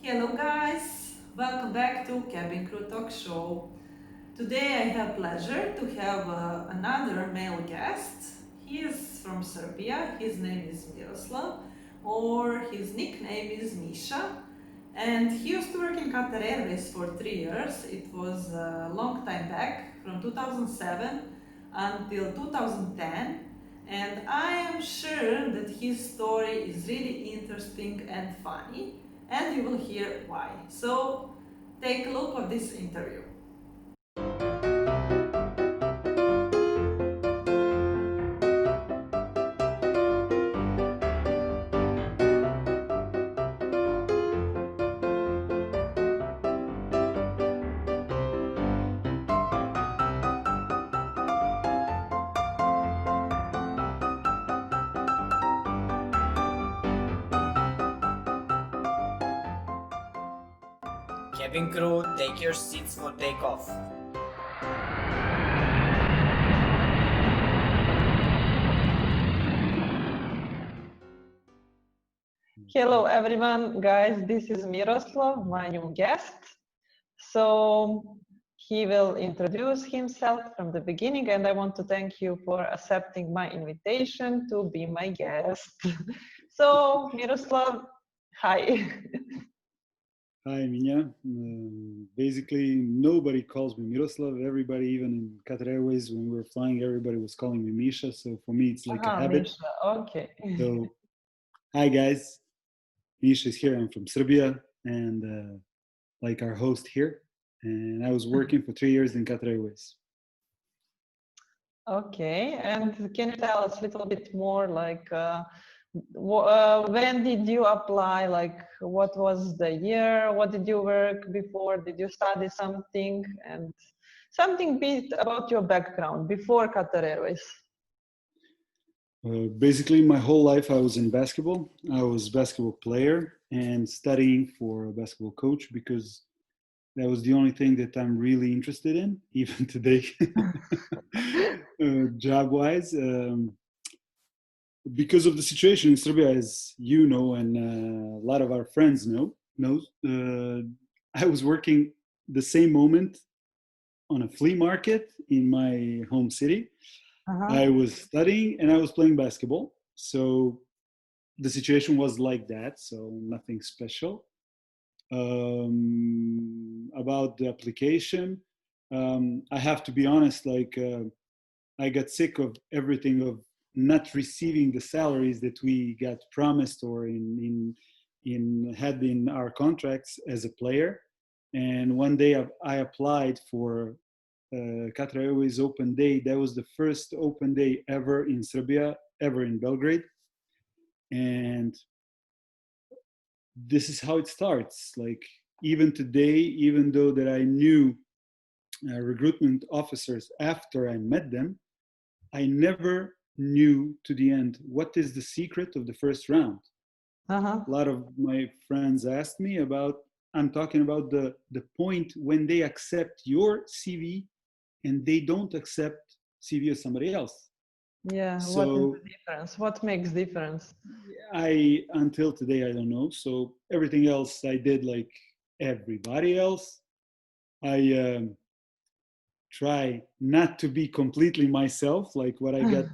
Hello guys, welcome back to Cabin Crew Talk Show. Today I have pleasure to have another male guest. He is from Serbia. His name is Miroslav, or his nickname is Misha. And he used to work in Qatar Airways for 3 years. It was a long time back, from 2007 until 2010. And I am sure that his story is really interesting and funny, and you will hear why. So, take a look of this interview. Cabin crew, take your seats for takeoff. Hello everyone, guys. This is Miroslav, my new guest. So he will introduce himself from the beginning, and I want to thank you for accepting my invitation to be my guest. So Miroslav, hi. Hi, Minja. Basically, nobody calls me Miroslav. Everybody, even in Qatar Airways, when we were flying, everybody was calling me Misha. So for me, it's like a habit. Misha. Okay. So, hi guys, Misha is here. I'm from Serbia, and like our host here. And I was working for 3 years in Qatar Airways. Okay, and can you tell us a little bit more, like when did you apply? Like, what was the year? What did you work before? Did you study something? And something bit about your background before Qatar Airways. Basically, my whole life I was in basketball. I was a basketball player and studying for a basketball coach because that was the only thing that I'm really interested in, even today, job-wise. Because of the situation in Serbia, as you know, and a lot of our friends knows, I was working the same moment on a flea market in my home city. I was studying and I was playing basketball. So the situation was like that, so nothing special. About the application, I have to be honest, like I got sick of everything of not receiving the salaries that we got promised or in had in our contracts as a player. And one day I applied for Qatar Airways Open Day. That was the first open day ever in Serbia, ever in Belgrade. And this is how it starts. Like even today, even though that I knew recruitment officers after I met them, I never knew to the end what is the secret of the first round. A lot of my friends asked me about, I'm talking about the point when they accept your CV and they don't accept CV of somebody else. Yeah, So, what is the difference? What makes difference? Until today, I don't know. So everything else I did like everybody else. I try not to be completely myself, like what I got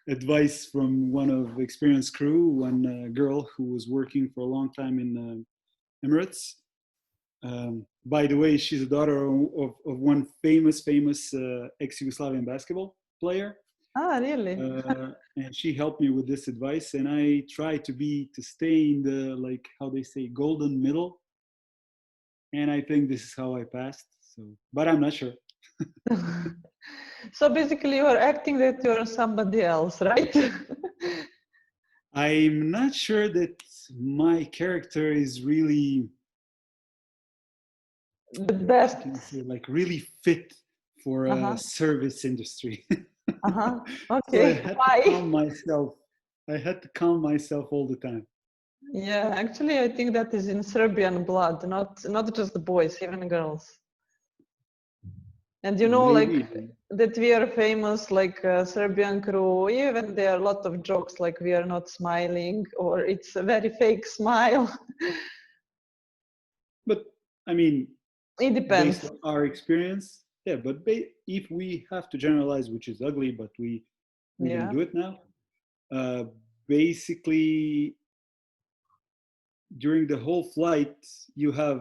advice from one of experienced crew, one girl who was working for a long time in Emirates. By the way, she's a daughter of one famous ex-Yugoslavian basketball player. Really? And she helped me with this advice, and I try to stay in the, like how they say, golden middle. And I think this is how I passed. So, but I'm not sure. So basically you are acting that you're somebody else, right? I'm not sure that my character is really the best. Like really fit for a service industry. Okay. So Why? I had to calm myself all the time. Yeah, actually I think that is in Serbian blood, not just the boys, even girls. And you know, Maybe. like that we are famous, like Serbian crew, even there are a lot of jokes like we are not smiling or it's a very fake smile. I mean, It depends. based on our experience, yeah. But if we have to generalize, which is ugly, but we don't Yeah. do it now. Basically, during the whole flight, you have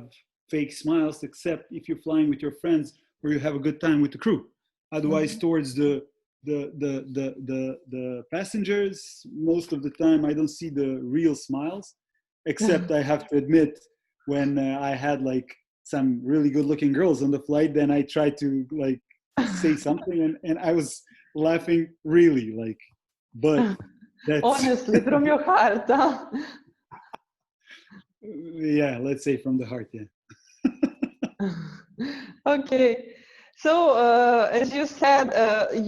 fake smiles, except if you're flying with your friends or you have a good time with the crew. Otherwise, towards the passengers, most of the time I don't see the real smiles, except I have to admit when I had like some really good looking girls on the flight, then I tried to like say something and I was laughing really like, but that's Honestly, from your heart. Huh? yeah, let's say from the heart, yeah. Okay. So, as you said,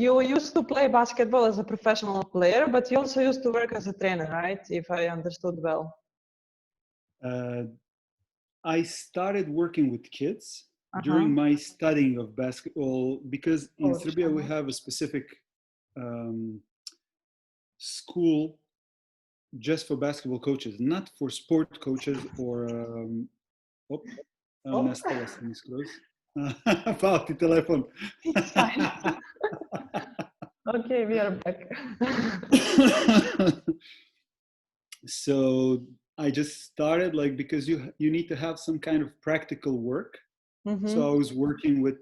you used to play basketball as a professional player, but you also used to work as a trainer, right? If I understood well. I started working with kids during Uh-huh. my studying of basketball because in Coach. Serbia we have a specific um, school just for basketball coaches, not for sport coaches or oh, Oh, nestala sam skroz. Pao ti telefon. it's fine. Okay, we are back. So I just started like because you need to have some kind of practical work. So I was working with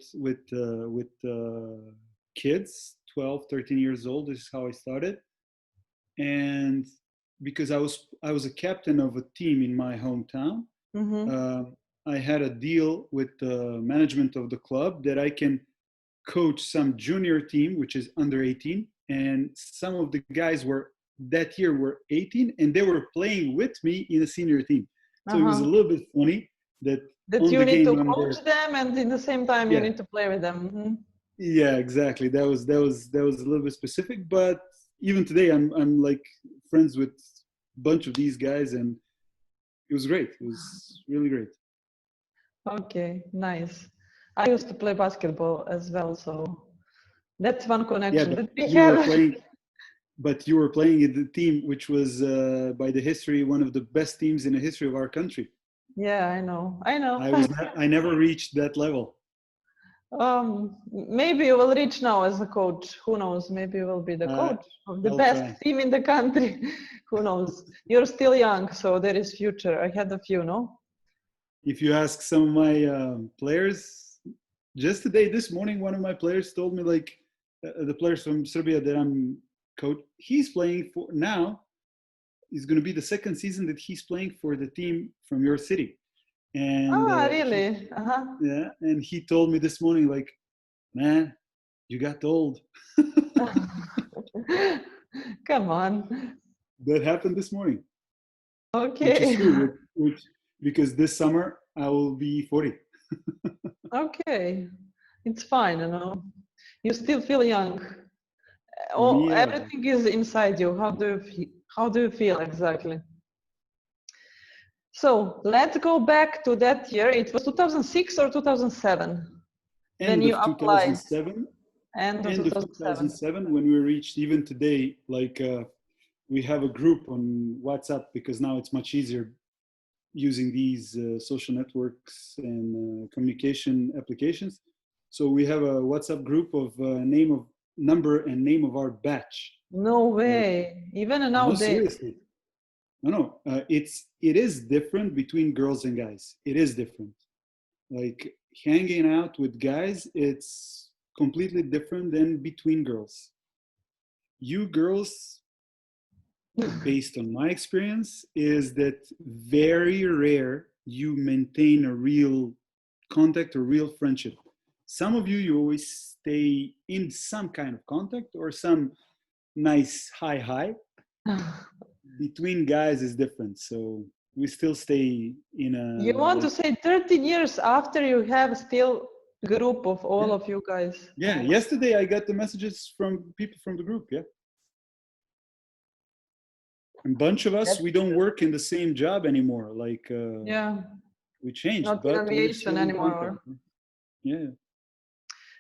kids, 12, 13 years old. This is how I started. And because I was a captain of a team in my hometown, I had a deal with the management of the club that I can coach some junior team, which is under 18, and some of the guys were that year were 18, and they were playing with me in a senior team. So it was a little bit funny that That on you the need game to when coach them, and in the same time you yeah need to play with them. yeah exactly that was a little bit specific, but even today I'm like friends with a bunch of these guys, and it was great. It was really great. Okay, nice. I used to play basketball as well, so that's one Yeah, connection but that we you were have. playing but you were playing in the team which was by the history one of the best teams in the history of our country. Yeah, I know. I know. I never reached that level. Maybe you will reach now as a coach. Who knows? Maybe you will be the uh, coach of the I'll best try. team in the country. Who knows? You're still young, so there is future ahead of you, no? If you ask some of my players, just today, this morning, one of my players told me like the players from Serbia that I'm coach, he's playing for now. Is going to be the second season that he's playing for the team from your city, and Ah, really? yeah, and he told me this morning like, man, you got old. Come on. That happened this morning, which is Okay. true. Which because this summer I will be 40. Okay. It's fine, you know. You still feel young. Oh, Me, everything is inside you. How do you feel exactly? So let's go back to that year. It was 2006 or 2007 when end you of applied. 2007. End of End of 2007. 2007 when we reached even today like we have a group on WhatsApp because now it's much easier using these social networks and communication applications. So we have a WhatsApp group of name of number and name of our batch. No Like, way. Even no, nowadays. seriously. No. It is different between girls and guys. It is different. Like hanging out with guys, it's completely different than between girls. You girls, based on my experience, is that very rare you maintain a real contact or real friendship. Some of you always stay in some kind of contact or some nice hi. Between guys is different, so we still stay in You a want to like say 13 years after you have still group of all yeah. of you guys? Yeah, yesterday I got the messages from people from the group. Yeah, a bunch of us we don't work in the same job anymore. Like Yeah, we changed, not in but we're aviation still in contact. anymore. Yeah.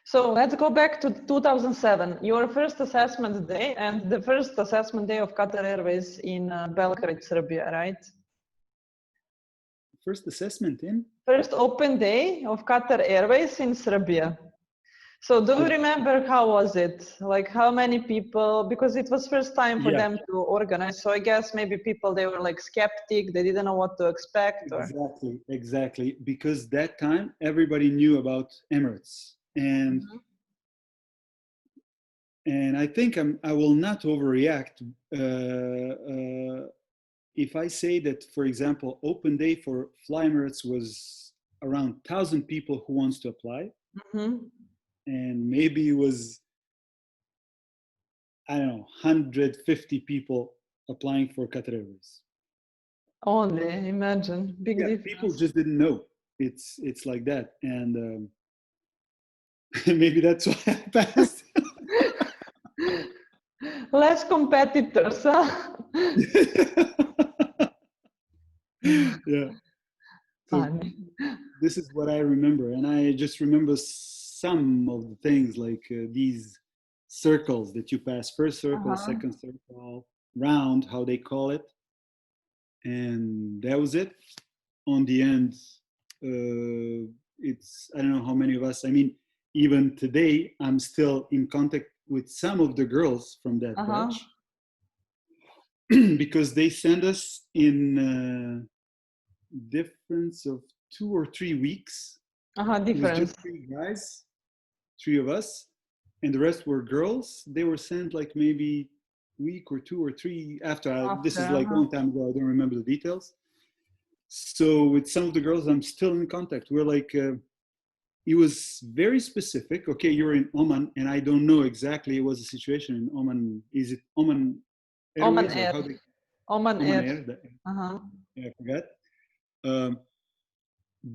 So let's go back to 2007, your first assessment day and the first assessment day of Qatar Airways in Belgrade, Serbia, right? first assessment in? First open day of Qatar Airways in Serbia. So do you Yeah. remember how was it? Like how many people, because it was first time for Yeah. them to organize. So I guess maybe people, they were like skeptic, they didn't know what to expect. Or... Exactly. Because that time everybody knew about Emirates. And I think I will not overreact if I say that, for example, open day for Fly Emirates was around 1,000 people who wants to apply. And maybe it was, I don't know, 150 people applying for Qatar Airways. Only, imagine, big difference. People just didn't know. It's like that. And maybe that's why I passed. Less competitors, huh? Yeah. So Funny. this is what I remember. And I just remember some of the things like these circles that you pass, first circle, second circle, round, how they call it. And that was it. On the end, it's, I don't know how many of us, I mean, even today, I'm still in contact with some of the girls from that batch because they send us in difference of 2 or 3 weeks. Difference. It was just 3 guys, 3 of us, and the rest were girls. They were sent like maybe week or 2 or 3 after. This is like a long time ago. I don't remember the details. So with some of the girls, I'm still in contact. We're like, it was very specific. Okay, you're in Oman, and I don't know exactly what was the situation in Oman. Is it Oman Airways? Oman Air. Or how they, Oman Air. Yeah, I forgot.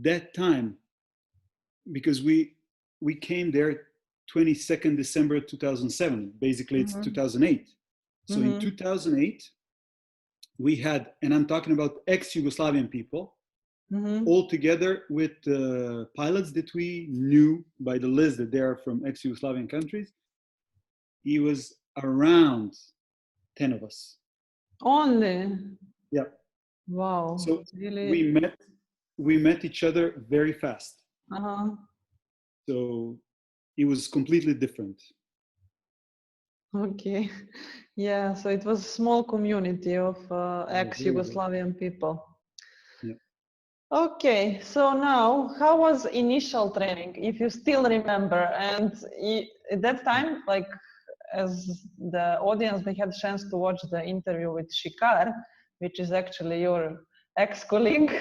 That time, because we came there 22nd December 2007. Basically, it's 2008. So in 2008, we had, and I'm talking about ex-Yugoslavian people, all together with pilots that we knew by the list that they are from ex-Yugoslavian countries. It was around 10 of us. Only? Yeah. Wow. So really? we met each other very fast. So it was completely different. Okay. Yeah, so it was a small community of ex-Yugoslavian people. Yeah. Okay, so now, how was initial training, if you still remember? And at that time, like, as the audience, they had a chance to watch the interview with Shikar, which is actually your ex-colleague.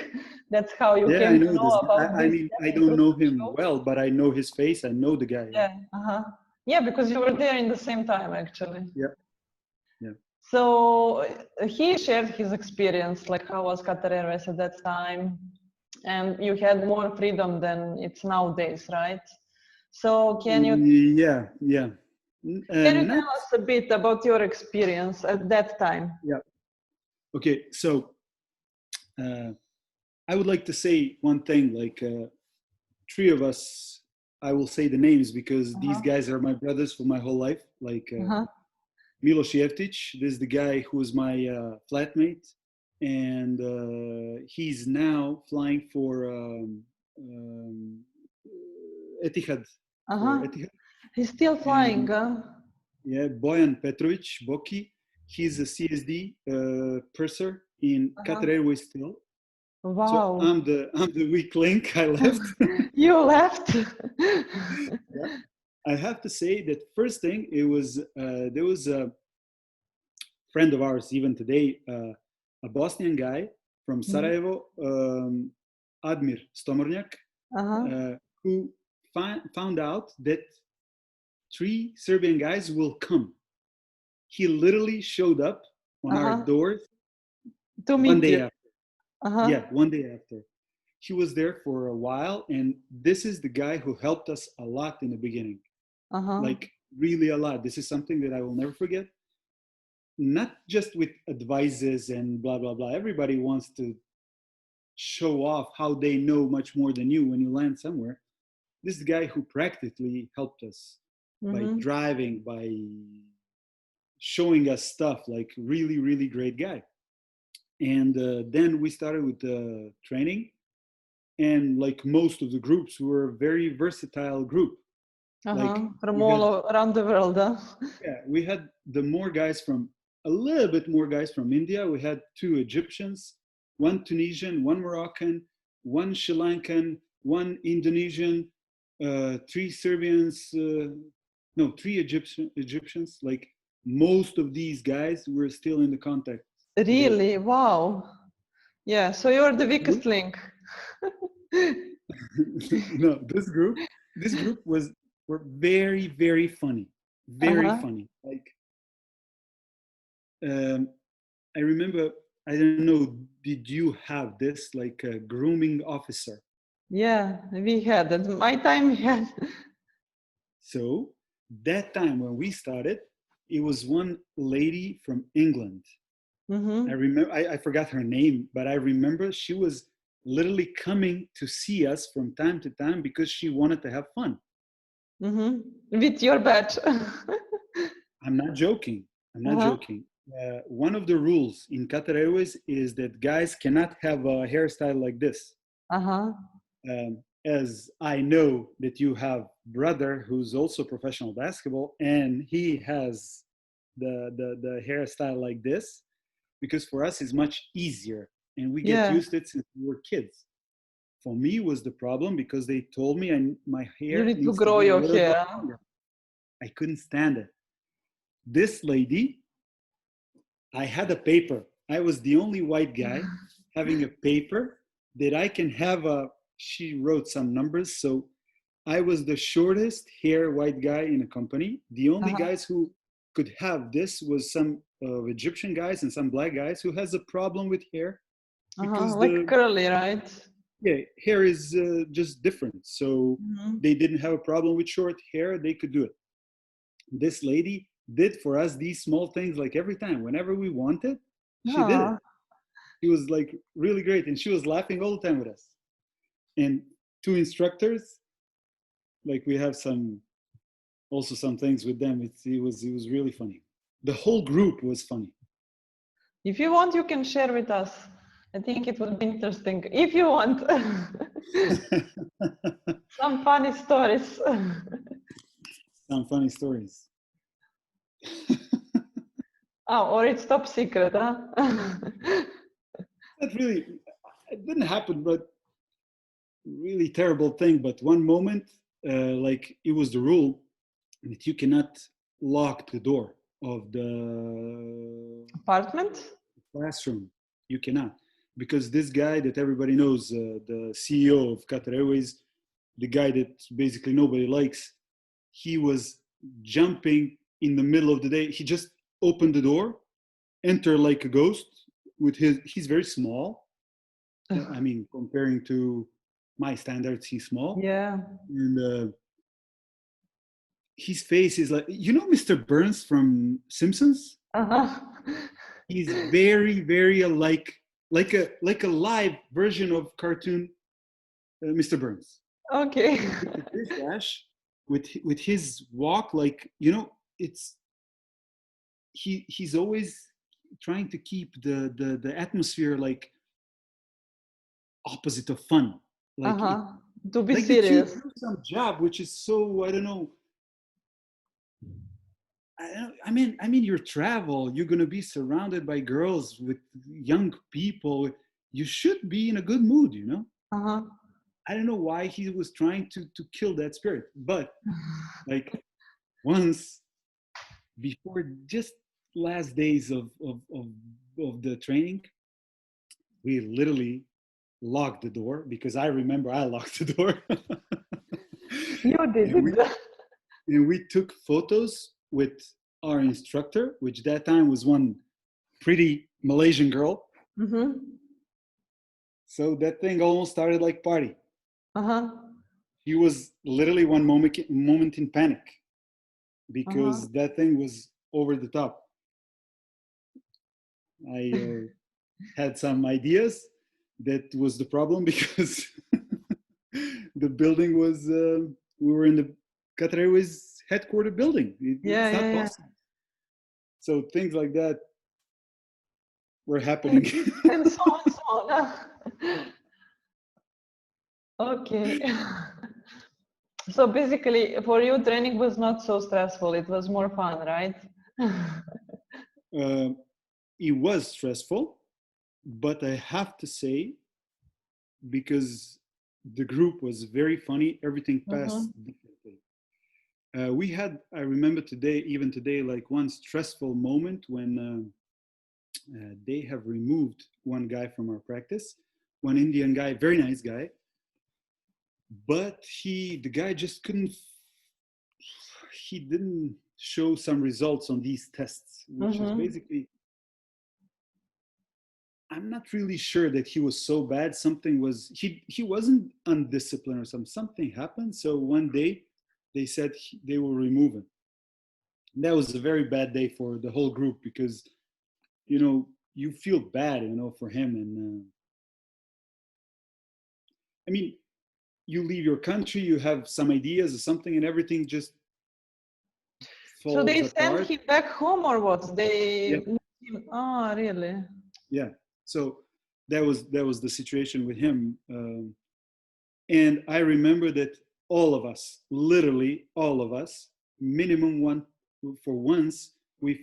That's how you came to know about this. I mean, I don't know him well, but I know his face. I know the guy. Yeah, yeah, because you were there in the same time, actually. Yeah. So he shared his experience, like how was Qatar Airways at that time, and you had more freedom than it's nowadays, right? So can you? Yeah. Can you tell us a bit about your experience at that time? Yeah. Okay, so I would like to say one thing. Like 3 of us, I will say the names because these guys are my brothers for my whole life. Like. Milos Jeftic, this is the guy who was my flatmate, and he's now flying for Etihad. Etihad. He's still flying, Yeah, Bojan Petrovic, Boki. He's a CSD purser in Qatar Airways still. Wow. So I'm the weak link. I left. You left. Yeah. I have to say that first thing, it was there was a friend of ours even today, a Bosnian guy from Sarajevo, Admir Stomornjak, who found out that 3 Serbian guys will come. He literally showed up on our doors to meet one day you. after. Yeah, one day after. He was there for a while, and this is the guy who helped us a lot in the beginning. Like really a lot. This is something that I will never forget. Not just with advices and blah blah blah. Everybody wants to show off how they know much more than you when you land somewhere. This is the guy who practically helped us by driving, by showing us stuff. Like really great guy. And then we started with the training. and like most of the groups were a very versatile group. Like From we had, all around the world. Huh? yeah, we had a little bit more guys from India. We had 2 Egyptians, 1 Tunisian, 1 Moroccan, 1 Sri Lankan, 1 Indonesian, 3 Serbians, no, 3 Egyptians. Like most of these guys were still in the contact today. Really? Wow. Yeah, so you're the weakest link. No, this group were very, very funny, very funny. Like I remember, I don't know, did you have this like a grooming officer? Yeah, we had at my time. We had. So that time when we started, it was one lady from England. I remember, I forgot her name, but I remember she was literally coming to see us from time to time because she wanted to have fun. With your badge. I'm not joking. I'm not joking. One of the rules in Qatar Airways is that guys cannot have a hairstyle like this. As I know that you have brother who's also professional basketball, and he has the hairstyle like this, because for us it's much easier and we get used to it since we were kids. For me was the problem because they told me my hair You need to needs grow be a your little bit hair. longer. I couldn't stand it. This lady, I had a paper. I was the only white guy having a paper that I can have she wrote some numbers. So I was the shortest hair white guy in a company. The only guys who could have this was some Egyptian guys and some black guys who has a problem with hair. Because like curly, right? Yeah, hair is just different. So they didn't have a problem with short hair. They could do it. This lady did for us these small things like every time. Whenever we wanted, she did it. She was like really great. And she was laughing all the time with us. And 2 instructors, like we have some things with them. It was really funny. The whole group was funny. If you want, you can share with us. I think it would be interesting. If you want. Some funny stories. Some funny stories. Or it's top secret, huh? That really, it didn't happen, but really terrible thing. But one moment, like it was the rule that you cannot lock the door of the Apartment? classroom. You cannot, because this guy that everybody knows, the CEO of Qatar Airways, the guy that basically nobody likes, he was jumping in the middle of the day. He just opened the door, enter like a ghost with he's very small. I mean, comparing to my standards, he's small. Yeah. And his face is like, you know, Mr. Burns from Simpsons? He's very, very like a live version of cartoon Mr. Burns. Okay. With his dash, with his walk, like, you know, it's he's always trying to keep the atmosphere like opposite of fun. Like to be like serious. that you do some job which is so, I don't know. I mean, your travel, you're gonna be surrounded by girls with young people. You should be in a good mood, you know. I don't know why he was trying to kill that spirit, but like once before just last days of the training, we literally locked the door because I remember I locked the door. You did it. And we took photos with our instructor, which that time was one pretty Malaysian girl. So that thing almost started like party. He was literally one moment in panic because that thing was over the top. I had some ideas. That was the problem because the building was, we were in the Qatar Airways headquarter building. It's not possible. So things like that were happening. And so on. Okay. So basically, for you, training was not so stressful. It was more fun, right? Uh, it was stressful, but I have to say, because the group was very funny, everything passed Mm-hmm. differently. We had, I remember today, even today, like one stressful moment when they have removed one guy from our practice, one Indian guy, very nice guy, but the guy just couldn't, he didn't show some results on these tests, which is Mm-hmm. basically, I'm not really sure that he was so bad. Something was, he wasn't undisciplined or something happened. So one day they said they will remove him. And that was a very bad day for the whole group because, you feel bad, for him. And I mean, you leave your country, you have some ideas or something, and everything just So falls they sent apart. him back home or what? They Yeah, moved him. Oh, really? yeah. So that was the situation with him. And I remember that all of us, literally all of us, minimum one for once, we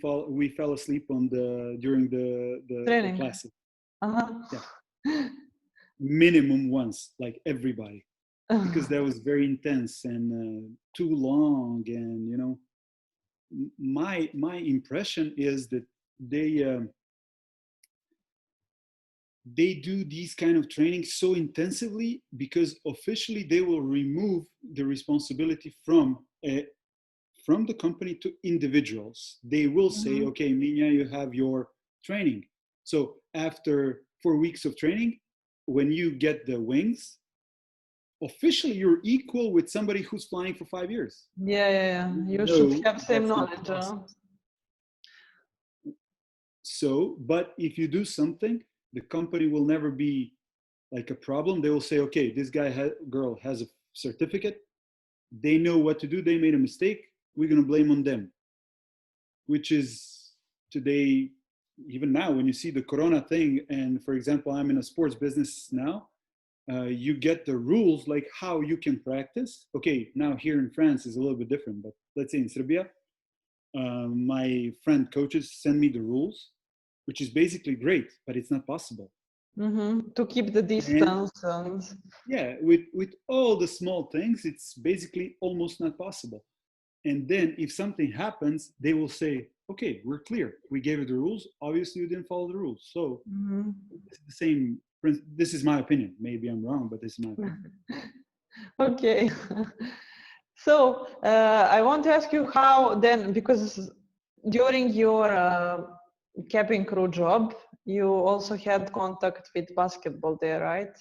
fell asleep during the Training. classes. Yeah, Uh-huh. minimum once, like everybody, because that was very intense and too long. And my impression is that they they do these kind of training so intensively because officially they will remove the responsibility from the company to individuals. They will say, Mhm. okay, Minya, you have your training. So after 4 weeks of training, when you get the wings, officially you're equal with somebody who's flying for 5 years. Yeah, yeah, yeah. You should No, have same that's not the knowledge, huh? process. So, but if you do something, the company will never be like a problem. They will say, okay, this girl has a certificate. They know what to do. They made a mistake. We're going to blame on them, which is today, even now, when you see the Corona thing. And for example, I'm in a sports business now. You get the rules like how you can practice. Okay, now here in France is a little bit different, but let's say in Serbia, my friend coaches send me the rules, which is basically great, but it's not possible. Mm-hmm. To keep the And distance and yeah, with all the small things, it's basically almost not possible. And then if something happens, they will say, okay, we're clear. We gave you the rules. Obviously, you didn't follow the rules. So mm-hmm. it's the same. This is my opinion. Maybe I'm wrong, but this is my opinion. Okay. So I want to ask you how then, because during your cabin crew job, you also had contact with basketball there, right?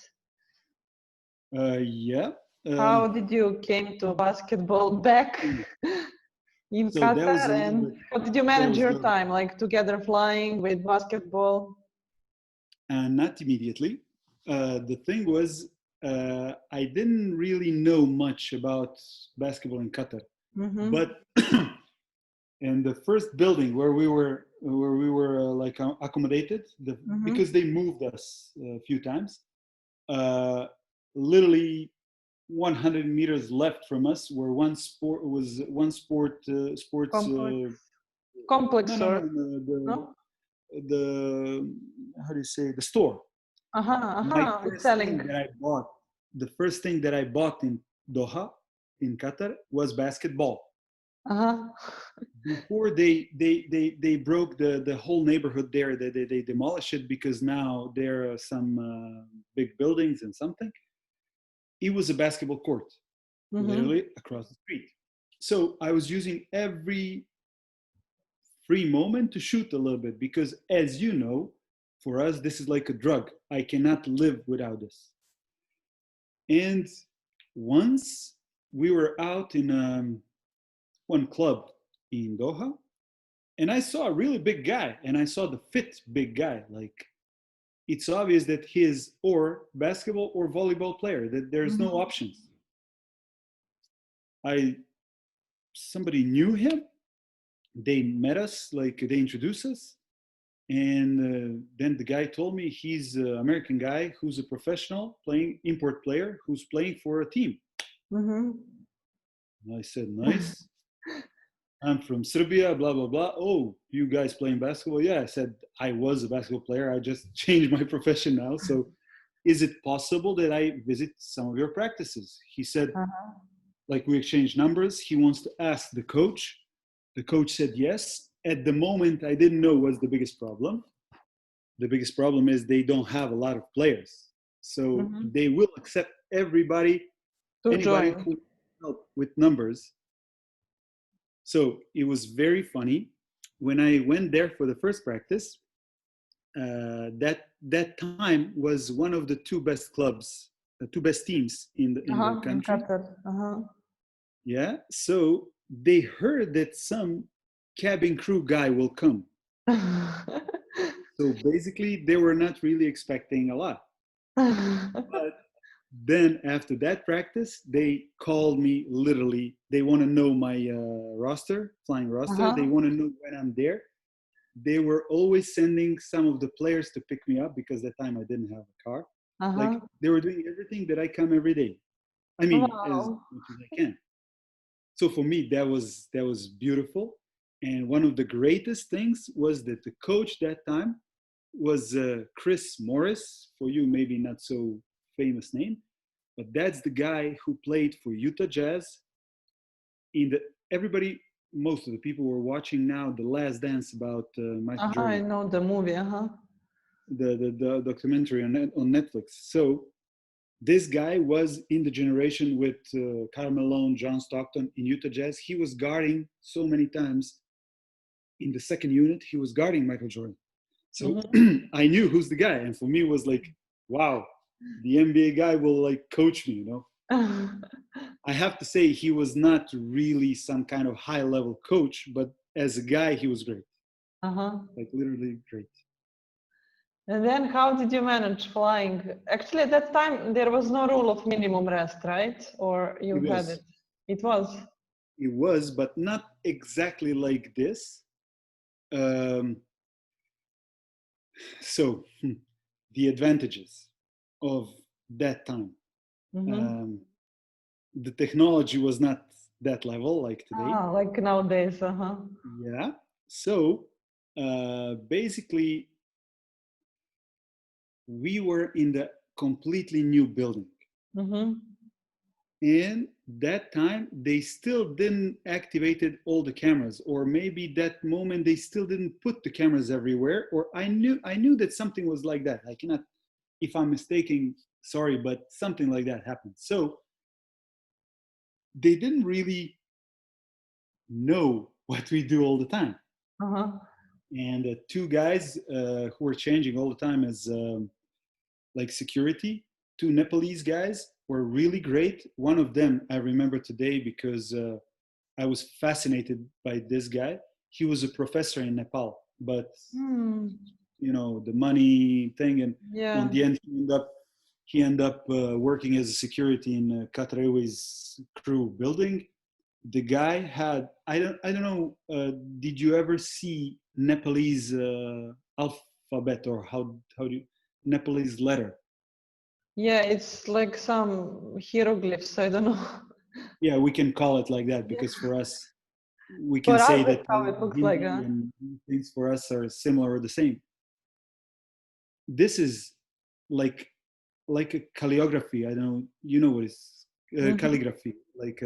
Yeah. How did you came to basketball back in so that was Qatar, a little and bit. how did you That manage was your the time, like together flying with basketball? Not immediately. The thing was, I didn't really know much about basketball in Qatar, Mm-hmm. but in the first building where we were like accommodated, Mm-hmm. because they moved us a few times, uh, literally 100 meters left from us, where one sports. Complex, No, complex no, no, or no, no? the how do you say, the store. Uh-huh, My uh-huh. With first selling. thing that I bought, the first thing that I bought in Doha, in Qatar, was basketball. Uh-huh. Before they broke the whole neighborhood there, they demolished it because now there are some big buildings and something. It was a basketball court, Mm-hmm. literally across the street. So I was using every free moment to shoot a little bit because, as you know, for us this is like a drug. I cannot live without this. And once we were out in one club in Doha, and I saw a really big guy, and I saw the fit big guy. Like, it's obvious that he is or basketball or volleyball player. That there's no Mm-hmm. options. I Somebody knew him. They met us, like they introduced us, And then the guy told me he's an American guy who's a professional playing import player who's playing for a team. Mm-hmm. And I said, nice. I'm from Serbia, blah, blah, blah. Oh, you guys playing basketball? Yeah, I said, I was a basketball player. I just changed my profession now. So is it possible that I visit some of your practices? He said, like we exchanged numbers. He wants to ask the coach. The coach said yes. At the moment, I didn't know what's the biggest problem. The biggest problem is they don't have a lot of players. So they will accept anybody To who join. help with numbers. So it was very funny. When I went there for the first practice, that time was one of the two best clubs, the two best teams in the In country. Qatar. Yeah. So they heard that some cabin crew guy will come. So basically, they were not really expecting a lot. But then after that practice, they called me literally. They want to know my flying roster. They want to know when I'm there. They were always sending some of the players to pick me up because that time I didn't have a car. Like they were doing everything that I come every day. I mean, as much as I can. So for me, that was beautiful. And one of the greatest things was that the coach that time was Chris Morris. For you, maybe not so famous name, but that's the guy who played for Utah Jazz. Most of the people were watching now The Last Dance about Michael Jordan. I know the movie. The documentary on Netflix. So this guy was in the generation with Karl Malone, John Stockton in Utah Jazz. He was guarding so many times in the second unit. He was guarding Michael Jordan. So I knew who's the guy, and for me it was like, wow, the NBA guy will like coach me, you know. I have to say he was not really some kind of high level coach, but as a guy he was great. Like literally great. And then how did you manage flying? Actually, at that time there was no rule of minimum rest, right? Or you had it? It was. It was, but not exactly like this. So the advantages of that time. The technology was not that level like today. Like nowadays, Yeah. So basically, we were in the completely new building. And that time they still didn't activated all the cameras, or maybe that moment they still didn't put the cameras everywhere, or I knew that something was like that. I cannot, if I'm mistaken, sorry, but something like that happened. So they didn't really know what we do all the time. And two guys who were changing all the time as like security, two Nepalese guys were really great. One of them I remember today because I was fascinated by this guy. He was a professor in Nepal, but you know, the money thing, and on the end he ended up working as a security in Qatar Airways crew building. The guy had I don't know. Did you ever see Nepalese alphabet, or how do you, Nepalese letter? Yeah, it's like some hieroglyphs. I don't know. Yeah, we can call it like that because for us, we can For say us, that that's how it looks like. Hindi and things for us are similar or the same. This is like a calligraphy. I don't know. You know what is calligraphy? Like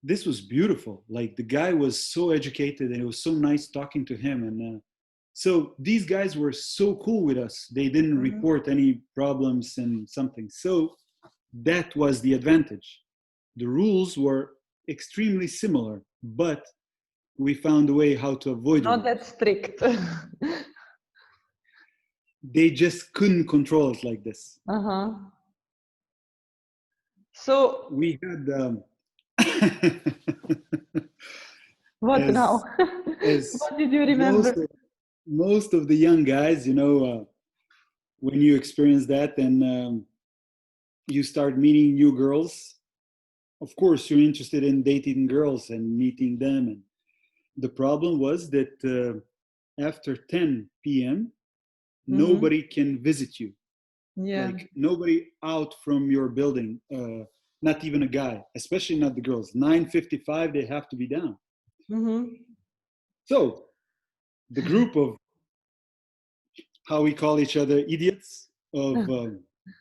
this was beautiful. Like the guy was so educated, and it was so nice talking to him. And so these guys were so cool with us. They didn't report any problems and something. So that was the advantage. The rules were extremely similar, but we found a way how to avoid Not rules. that strict. They just couldn't control it like this. So we had what now? What did you remember? Most of the young guys, you know, when you experience that and you start meeting new girls, of course you're interested in dating girls and meeting them. And the problem was that after 10 p.m., Mhm. nobody can visit you. Yeah. Like nobody out from your building, not even a guy, especially not the girls. 9:55, they have to be down. Mhm. So the group of how we call each other idiots of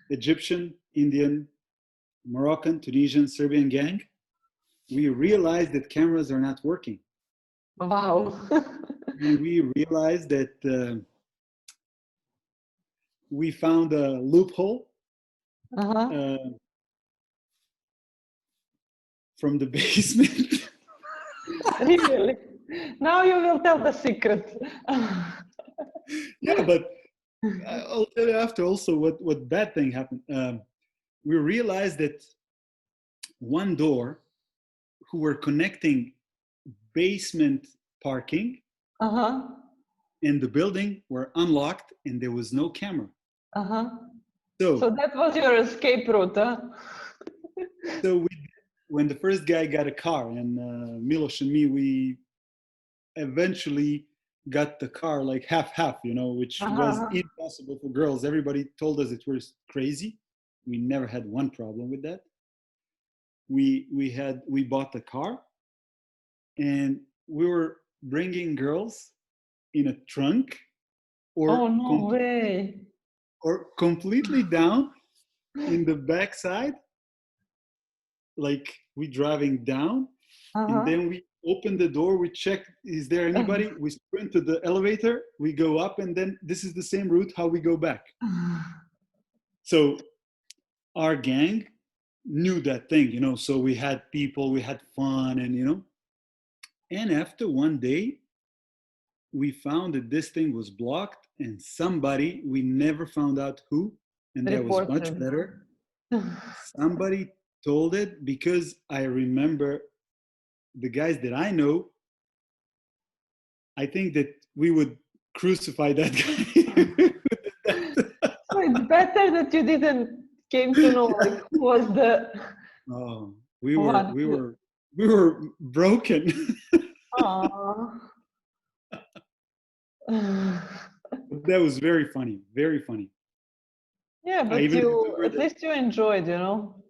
Egyptian, Indian, Moroccan, Tunisian, Serbian gang, we realized that cameras are not working. Wow. And we realized that we found a loophole Uh-huh. uh, from the basement. Really? Now you will tell the secret. Yeah, but I'll tell you after also what bad thing happened. We realized that one door who were connecting basement parking Uh-huh. and the building were unlocked and there was no camera. Uh-huh. So So, that was your escape route, huh? so when the first guy got a car and Milos and me, we eventually got the car like half, which was Uh-huh. impossible for girls. Everybody told us it was crazy. We never had one problem with that. We bought the car and we were bringing girls in a trunk Oh, or no way. completely down in the backside, like we driving down, and Uh-huh. then we open the door, we check is there anybody, we sprint to the elevator, we go up, and then this is the same route how we go back. So our gang knew that thing, so we had people, we had fun, and after one day we found that this thing was blocked and somebody, we never found out who, and that was much Reported. better, somebody told it, because I remember the guys that I know, I think that we would crucify that guy. So it's better that you didn't came to know like who was the Oh, we were one we who. were we were broken. Aww. That was very funny, very funny. Yeah, I but even you remember at that. least you enjoyed, you know.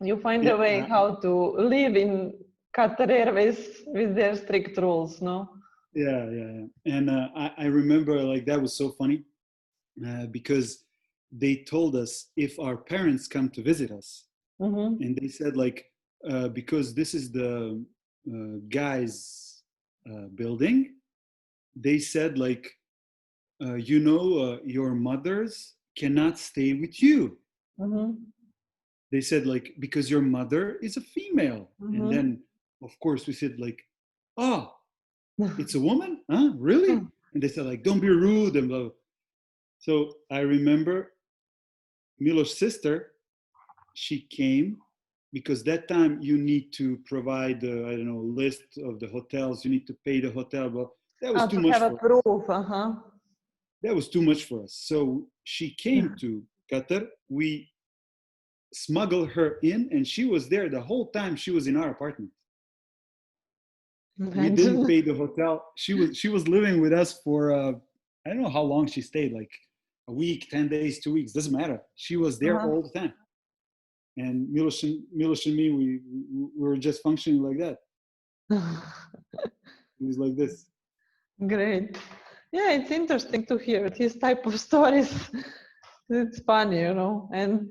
You find Yeah, a way how to live in Qatar Airways with their strict rules, no? yeah. And I remember like that was so funny because they told us if our parents come to visit us, Mm-hmm. and they said like because this is the guy's building, they said like your mothers cannot stay with you. Mm-hmm. They said like because your mother is a female, and Mm-hmm. then of course we said like, oh, it's a woman, huh, really? And they said like don't be rude and blah, blah. So I remember Milo's sister, she came because that time you need to provide I don't know, list of the hotels, you need to pay the hotel, but that was Ah, too to much have a for us. proof, uh-huh. That was too much for us. So she came to Qatar. We smuggled her in, and she was there the whole time. She was in our apartment. We didn't Imagine. pay the hotel. She was living with us for I don't know how long she stayed, like a week, 10 days, 2 weeks, doesn't matter. She was there Uh-huh. all the time. And Milos and me, we were just functioning like that. It was like this. Great. Yeah, it's interesting to hear this type of stories. It's funny, you know, and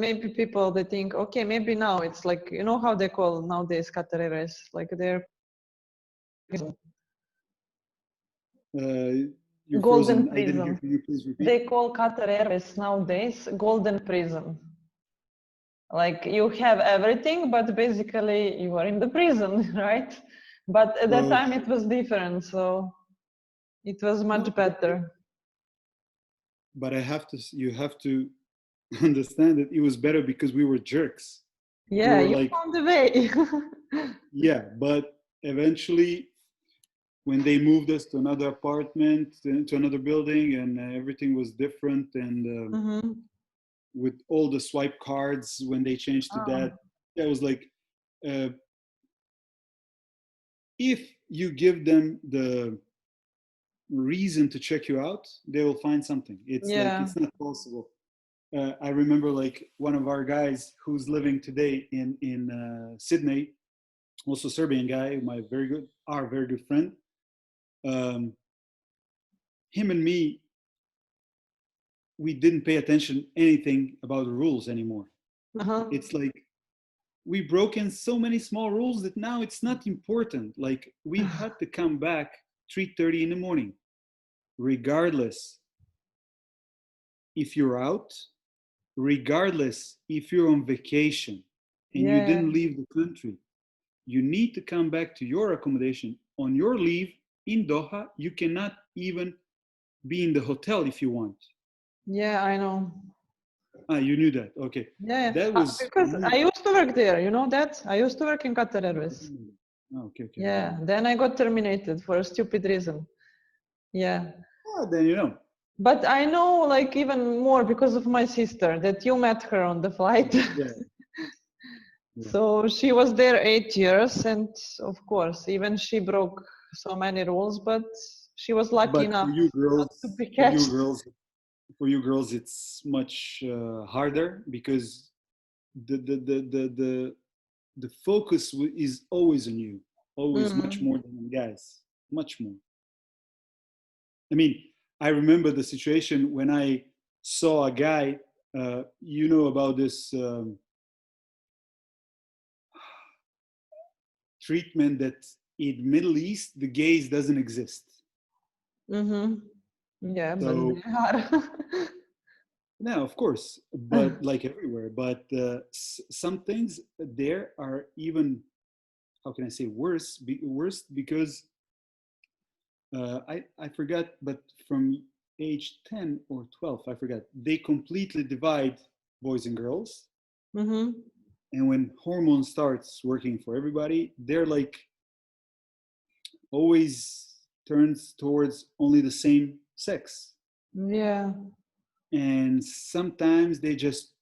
maybe people they think, okay, maybe now it's like, you know how they call nowadays Qatar Airways, like they're You're golden frozen. I didn't hear. prison. Can you please repeat? They call Qatar Airways nowadays golden prison. Like you have everything, but basically you are in the prison, right? But at that Oh, time it was different, so it was no, much better. but you have to understand that it was better because we were jerks. We Yeah, were you like, found a way. yeah, but eventually, when they moved us to another apartment, to another building, and everything was different, and Mm-hmm. with all the swipe cards, when they changed to Oh. that was like, uh, if you give them reason to check you out, they will find something. It's like, Yeah. it's not possible. I remember like one of our guys who's living today in Sydney, also Serbian guy, our very good friend. Him and me, we didn't pay attention anything about the rules anymore. Uh-huh. It's like we broken so many small rules that now it's not important. Like we had to come back 3:30 in the morning, regardless if you're out, regardless if you're on vacation and you Yeah. didn't leave the country. You need to come back to your accommodation on your leave in Doha. You cannot even be in the hotel if you want. Yeah, I know. You knew that. Okay. Yeah, That was for because me. I used to work there, you know that? I used to work in Qatar Airways. Okay. Yeah, then I got terminated for a stupid reason. Yeah. Then you know. But I know like even more because of my sister that you met her on the flight. Yeah. So she was there 8 years, and of course, even she broke so many rules, but she was lucky But enough for you not girls, to be catched. it's much harder because the focus is always on you, always much more than on guys, much more. I mean, I remember the situation when I saw a guy. You know about this treatment that in Middle East the gays doesn't exist. Mm-hmm. Yeah, but So they are. no, of course, but like everywhere. But some things there are even, how can I say, worse because I forgot, but from age 10 or 12, I forgot, they completely divide boys and girls. Mm-hmm. And when hormone starts working for everybody, they're like always turns towards only the same sex. Yeah. And sometimes they just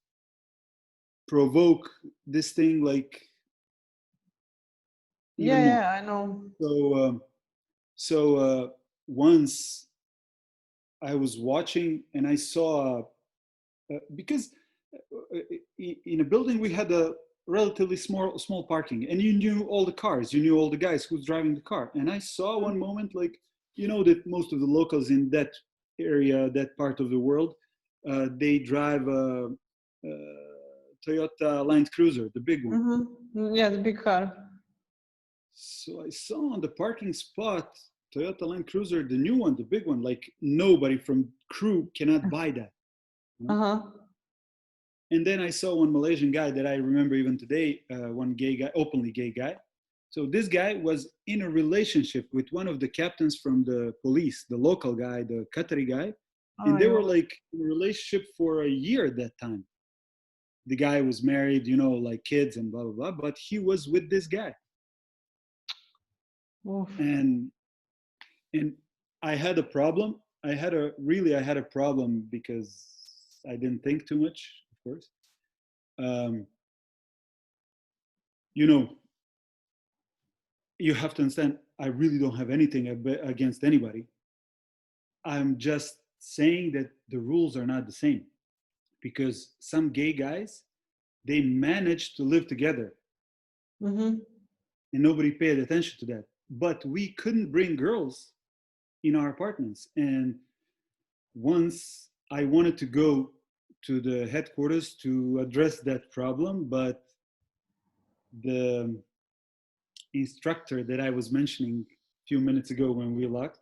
provoke this thing like even more. Yeah, I know. So once I was watching and I saw because in a building we had a relatively small parking, and you knew all the cars, you knew all the guys who's driving the car, and I saw one moment, like, you know, that most of the locals in that area, that part of the world, they drive a Toyota Land Cruiser, the big one. Mm-hmm. Yeah, the big car. So I saw on the parking spot Toyota Land Cruiser, the new one, the big one. Like nobody from crew cannot buy that. You know? Uh-huh. And then I saw one Malaysian guy that I remember even today, one gay guy, openly gay guy. So this guy was in a relationship with one of the captains from the police, the local guy, the Qatari guy. And they were like in a relationship for a year at that time. The guy was married, you know, like kids and blah, blah, blah. But he was with this guy. Oof. And I had a problem. I had a problem because I didn't think too much, of course. You know, you have to understand, I really don't have anything against anybody. I'm just saying that the rules are not the same, because some gay guys, they managed to live together. Mm-hmm. And nobody paid attention to that. But we couldn't bring girls in our apartments. And once I wanted to go to the headquarters to address that problem, but the instructor that I was mentioning a few minutes ago when we locked,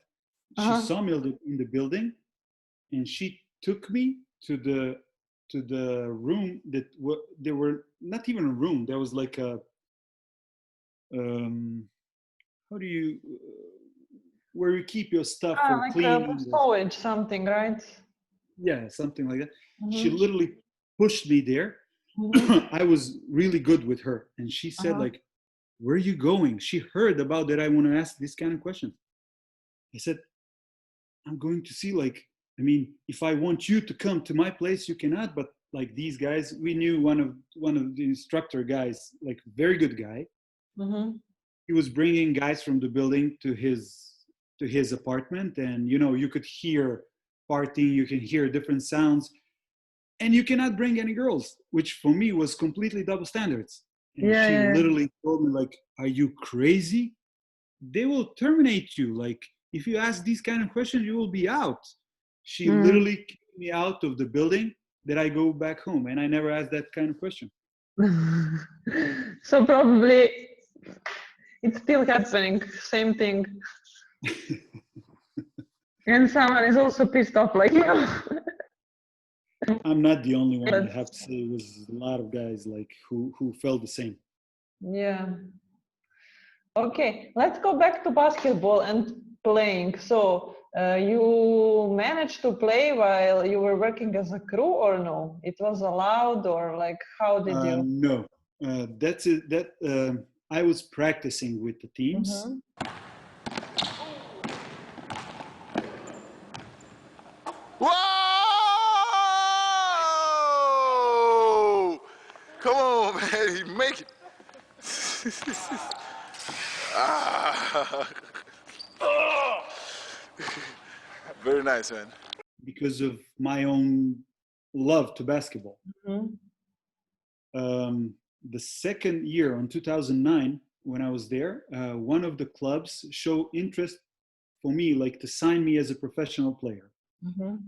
she saw me in the building, and she took me to the room that there were not even a room. There was like a how do you where you keep your stuff for Like cleaning. storage, something, right? Yeah, something like that. Mm-hmm. She literally pushed me there. Mm-hmm. I was really good with her, and she said like, where are you going? She heard about that I want to ask this kind of question. I said, I'm going to see, like, I mean, if I want you to come to my place, you cannot, but like these guys, we knew one of the instructor guys, like very good guy. Mm-hmm. He was bringing guys from the building to his to his apartment, and you know, you could hear partying, you can hear different sounds, and you cannot bring any girls, which for me was completely double standards. And Yeah, she yeah. literally told me like, "Are you crazy? They will terminate you. Like, if you ask these kind of questions, you will be out." She Mm. literally kicked me out of the building that I go back home, and I never asked that kind of question. So probably it's still happening, same thing. And someone is also pissed off like you. I'm not the only one. I But have to say, there's a lot of guys like who felt the same. yeah. Okay, let's go back to basketball and playing. So you managed to play while you were working as a crew or no? It was allowed or like how did you? No, that's it. That I was practicing with the teams. Mhm. Whoa! Come on, man. He make it. Ah. Very nice, man. Because of my own love to basketball. Mhm. The second year, on 2009, when I was there, one of the clubs showed interest for me, like to sign me as a professional player. Mhm.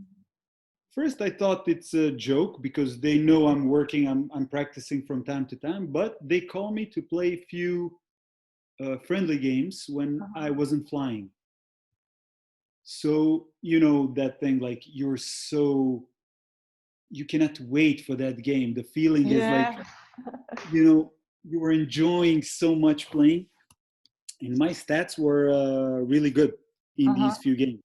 First, I thought it's a joke because they know I'm working, I'm practicing from time to time, but they call me to play a few friendly games when I wasn't flying. So, you know, that thing like you cannot wait for that game. The feeling is like, Yeah. you know, you were enjoying so much playing. And my stats were really good in Uh-huh. these few games.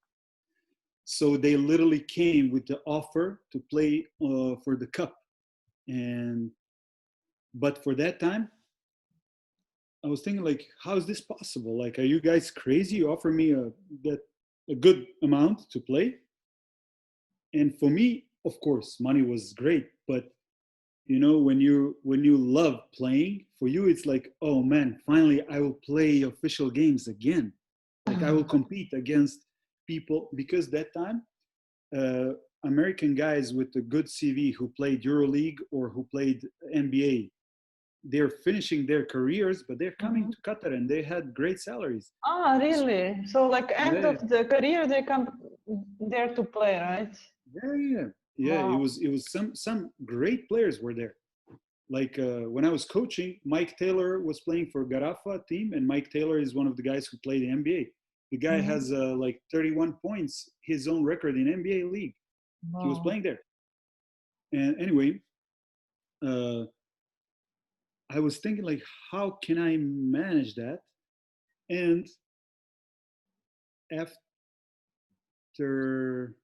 So they literally came with the offer to play for the cup. And but for that time, I was thinking like, how is this possible? Like, are you guys crazy? You offer me a good amount to play, and for me, of course, money was great. But you know, when you love playing, for you, it's like, oh man, finally I will play official games again. Like I will compete against people because that time uh, American guys with a good CV who played EuroLeague or who played NBA, they're finishing their careers, but they're coming Mhm. to Qatar and they had great salaries. Ah, really? So like end Yeah, of the career they come there to play, right? yeah. Wow. It was some great players were there. Like when I was coaching, Mike Taylor was playing for Garafa team, and Mike Taylor is one of the guys who played in NBA. The guy Mhm. has like 31 points, his own record in NBA league. He was Wow. playing there. And anyway, uh, I was thinking like, how can I manage that? And after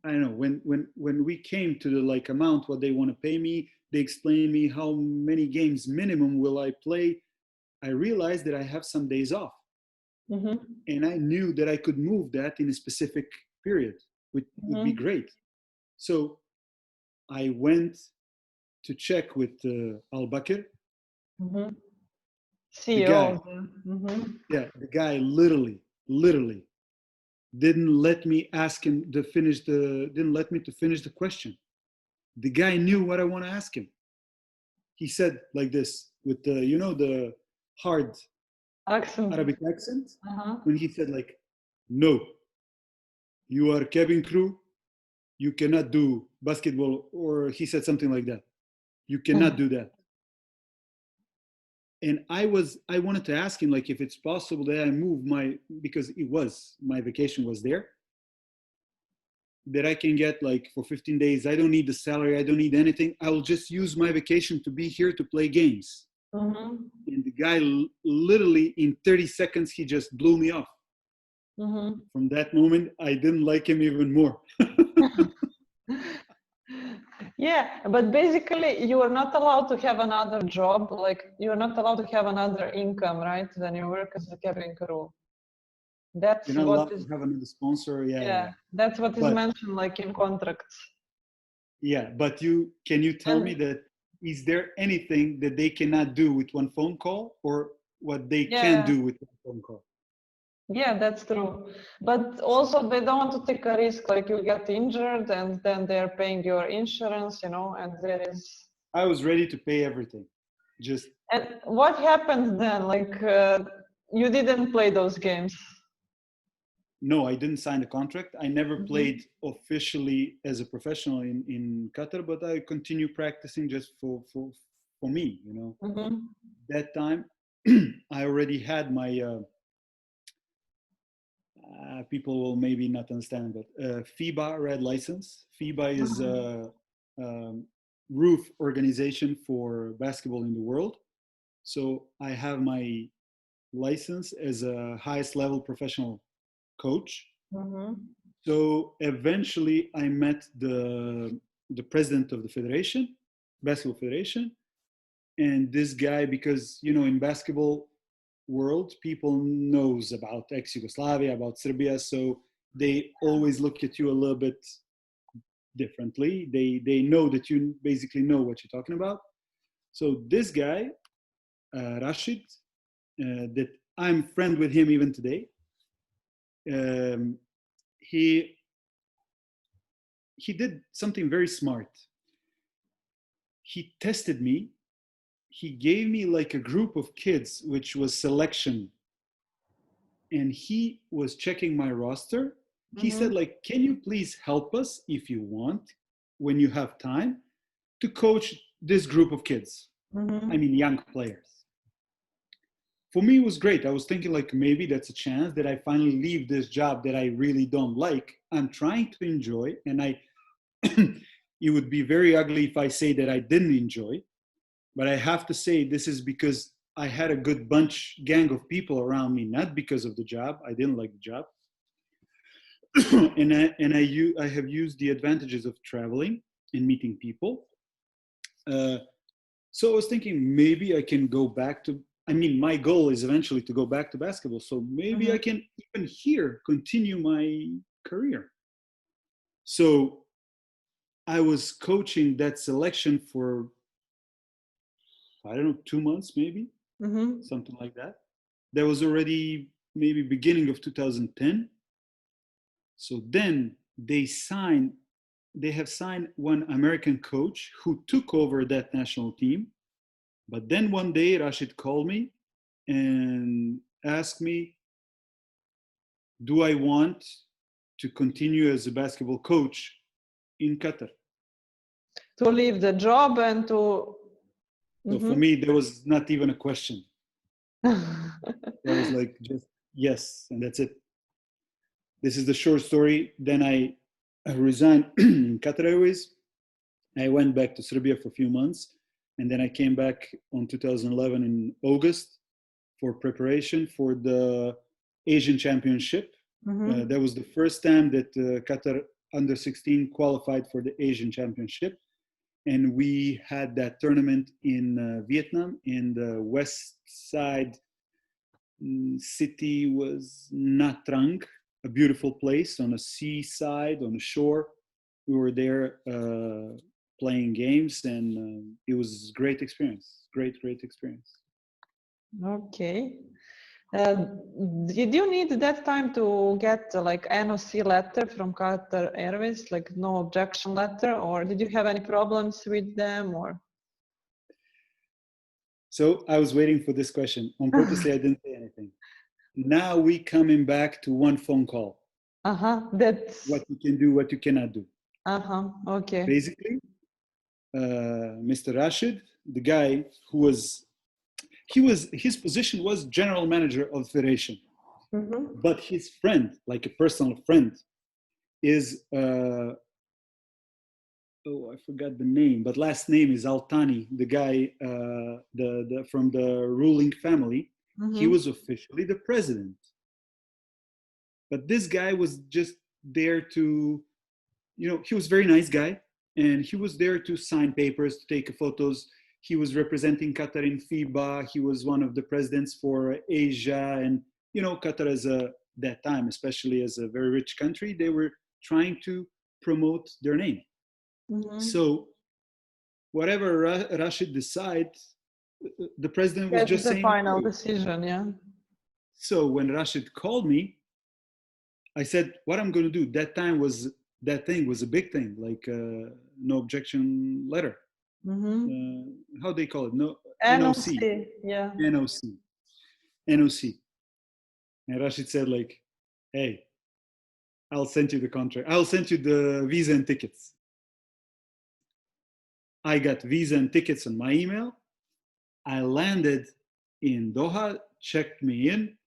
I don't know when we came to the like amount what they want to pay me, they explained me how many games minimum will I play. I realized that I have some days off, Mhm. and I knew that I could move that in a specific period, which would be Mhm. great. So I went to check with Al Bakr, Mhm. the CEO guy. of the. Mhm. Yeah, the guy literally didn't let me ask him to finish the didn't let me to finish the question. The guy knew what I want to ask him. He said like this with the the hard Accent. Arabic accent Uh-huh. when he said like, no, you are cabin crew, you cannot do basketball, or he said something like that. You cannot do that. And I wanted to ask him like if it's possible that I move my because it was my vacation was there that I can get like for 15 days. I don't need the salary. I don't need anything. I will just use my vacation to be here to play games. Mhm. And the guy literally in 30 seconds, he just blew me off. Mhm. From that moment, I didn't like him even more. Yeah, but basically you are not allowed to have another job, like you're not allowed to have another income, right? When you work as a cabin crew. You're That's not what allowed to is, have another sponsor. Yeah, yeah, yeah, yeah. that's what is But mentioned like in contracts. yeah, but you can you tell me And that is there anything that they cannot do with one phone call or what they can yeah, do with one phone call? Yeah, that's true. But also they don't want to take a risk, like you get injured and then they're paying your insurance, you know, and there is. I was ready to pay everything. Just And what happened then? Like you didn't play those games. no, I didn't sign the contract. I never Mhm. played officially as a professional in Qatar, but I continue practicing just for me, you know. Mhm. That time, I already had my, people will maybe not understand, but FIBA red license. FIBA is a, roof organization for basketball in the world. So I have my license as a highest level professional coach. Mhm. So eventually, I met the president of the federation, basketball federation, and this guy, because you know, in basketball world, people knows about ex-Yugoslavia, about Serbia, so they always look at you a little bit differently. They know that you basically know what you're talking about. So this guy, Rashid, that I'm friend with him even today. Um, he he did something very smart. He tested me. He gave me like a group of kids, which was selection, and he was checking my roster. He said, Mhm. like, can you please help us if you want, when you have time, to coach this group of kids? I Mhm. mean, young players. For me, it was great. I was thinking, like, maybe that's a chance that I finally leave this job that I really don't like. I'm trying to enjoy, and I, it would be very ugly if I say that I didn't enjoy. But I have to say this is because I had a good gang of people around me, not because of the job. I didn't like the job. I have used the advantages of traveling and meeting people. Uh, so I was thinking maybe I can go back to, I mean, my goal is eventually to go back to basketball. So maybe I Mhm. can even here continue my career. So I was coaching that selection for, I don't know, 2 months, maybe Mhm. something like that. That was already maybe beginning of 2010. So then they have signed one American coach who took over that national team. But then one day Rashid called me and asked me, do I want to continue as a basketball coach in Qatar? To leave the job and to. So for Mhm. me, there was not even a question. That was like just yes, and that's it. This is the short story. Then I resigned Qatar Airways. I went back to Serbia for a few months, and then I came back on 2011 in August for preparation for the Asian Championship. Mhm. That was the first time that Qatar under 16 qualified for the Asian Championship, and we had that tournament in Vietnam in the west side. City was Nha Trang, a beautiful place on a seaside, on a shore. We were there playing games, and it was a great experience. Great experience. Okay. Uh, did you need that time to get like NOC letter from Qatar Airways, like no objection letter, or did you have any problems with them, or? So I was waiting for this question. On purposely, I didn't say anything. Now we coming back to one phone call. That's. What you can do, what you cannot do. Okay. Basically, Mr. Rashid, the guy who was, his position was general manager of the federation, Mm-hmm. but his friend, like a personal friend, is oh, I forgot the name, but last name is Altani, the guy the from the ruling family. He Mm-hmm. was officially the president, but this guy was just there to, you know, he was a very nice guy, and he was there to sign papers, to take photos. He was representing Qatar in FIBA. He was one of the presidents for Asia, and you know, Qatar as a that time, especially as a very rich country, they were trying to promote their name. Mm-hmm. So whatever Rashid decide, the president was That's just the saying final okay. decision, yeah. So when Rashid called me, I said, what I'm going to do. That thing was a big thing, like no objection letter. How they call it? No, NOC. NOC, yeah. NOC. NOC. And Rashid said like, hey, I'll send you the contract. I'll send you the visa and tickets. I got visa and tickets on my email. I landed in Doha, checked me in.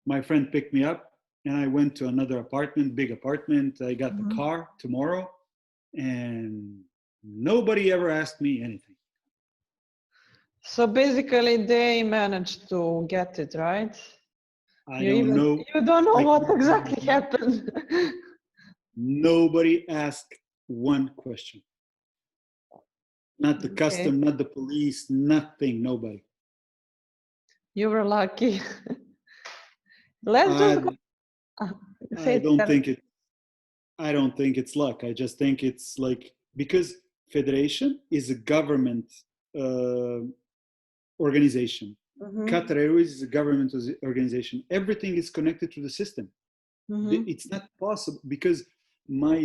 My friend picked me up and I went to another apartment, big apartment. I got the car tomorrow and nobody ever asked me anything. So basically they managed to get it, right? I don't know. You don't know what exactly happened. Nobody asked one question. Not the custom, not the police, nothing, nobody. You were lucky. Let's just go. I don't think it's luck. I just think it's like, because Federation is a government organization. Qatar Airways is a government organization. Everything is connected to the system. It's not possible because my,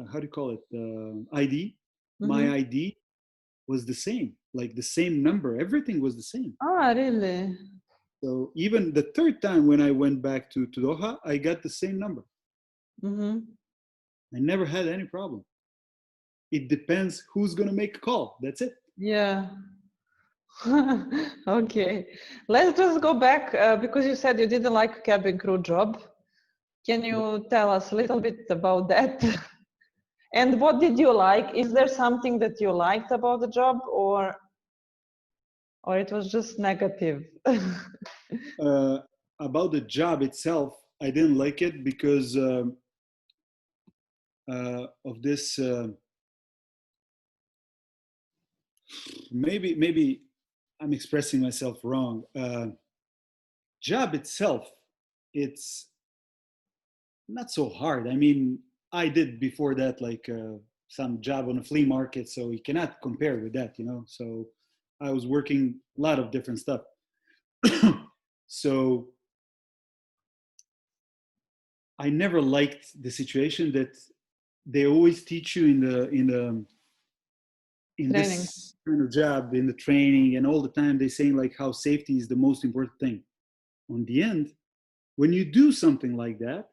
how do you call it? ID, my ID was the same, like the same number. Everything was the same. Oh, really? So even the third time when I went back to Doha, I got the same number. I never had any problem. It depends who's going to make a call. That's it. Yeah. Okay. Let's just go back because you said you didn't like cabin crew job. Can you tell us a little bit about that? And what did you like? Is there something that you liked about the job or it was just negative? About the job itself, I didn't like it because of this. Maybe I'm expressing myself wrong. Job itself, it's not so hard. I mean, I did before that like some job on a flea market, so you cannot compare with that, you know. So I was working a lot of different stuff. So I never liked the situation that they always teach you in this kind of job, in the training, and all the time they saying like how safety is the most important thing. On the end, when you do something like that,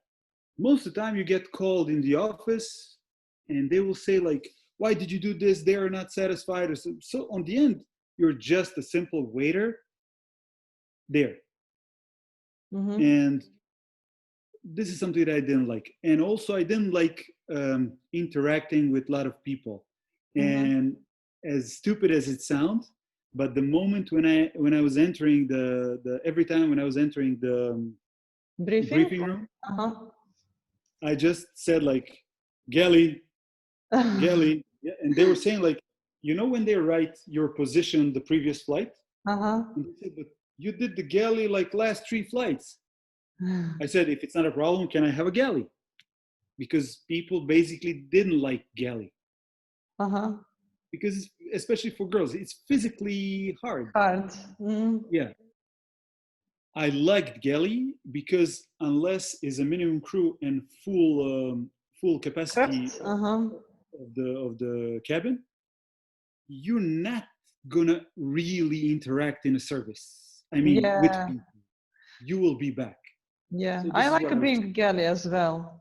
most of the time you get called in the office and they will say like, why did you do this? They are not satisfied. Or so on the end, you're just a simple waiter there. And this is something that I didn't like. And also I didn't like interacting with a lot of people. And as stupid as it sounds, but the moment when I was entering every time when I was entering the briefing room, I just said like, Geli, Geli. Yeah, and they were saying like, you know, when they write your position the previous flight, and they said, but you did the galley like last 3 flights. I said, if it's not a problem, can I have a galley? Because people basically didn't like galley. Because especially for girls, it's physically hard. Yeah. I liked galley because unless is a minimum crew and full capacity of the cabin, you're not gonna really interact in a service. I mean, with people, you will be back. Yeah, so I like being galley as well.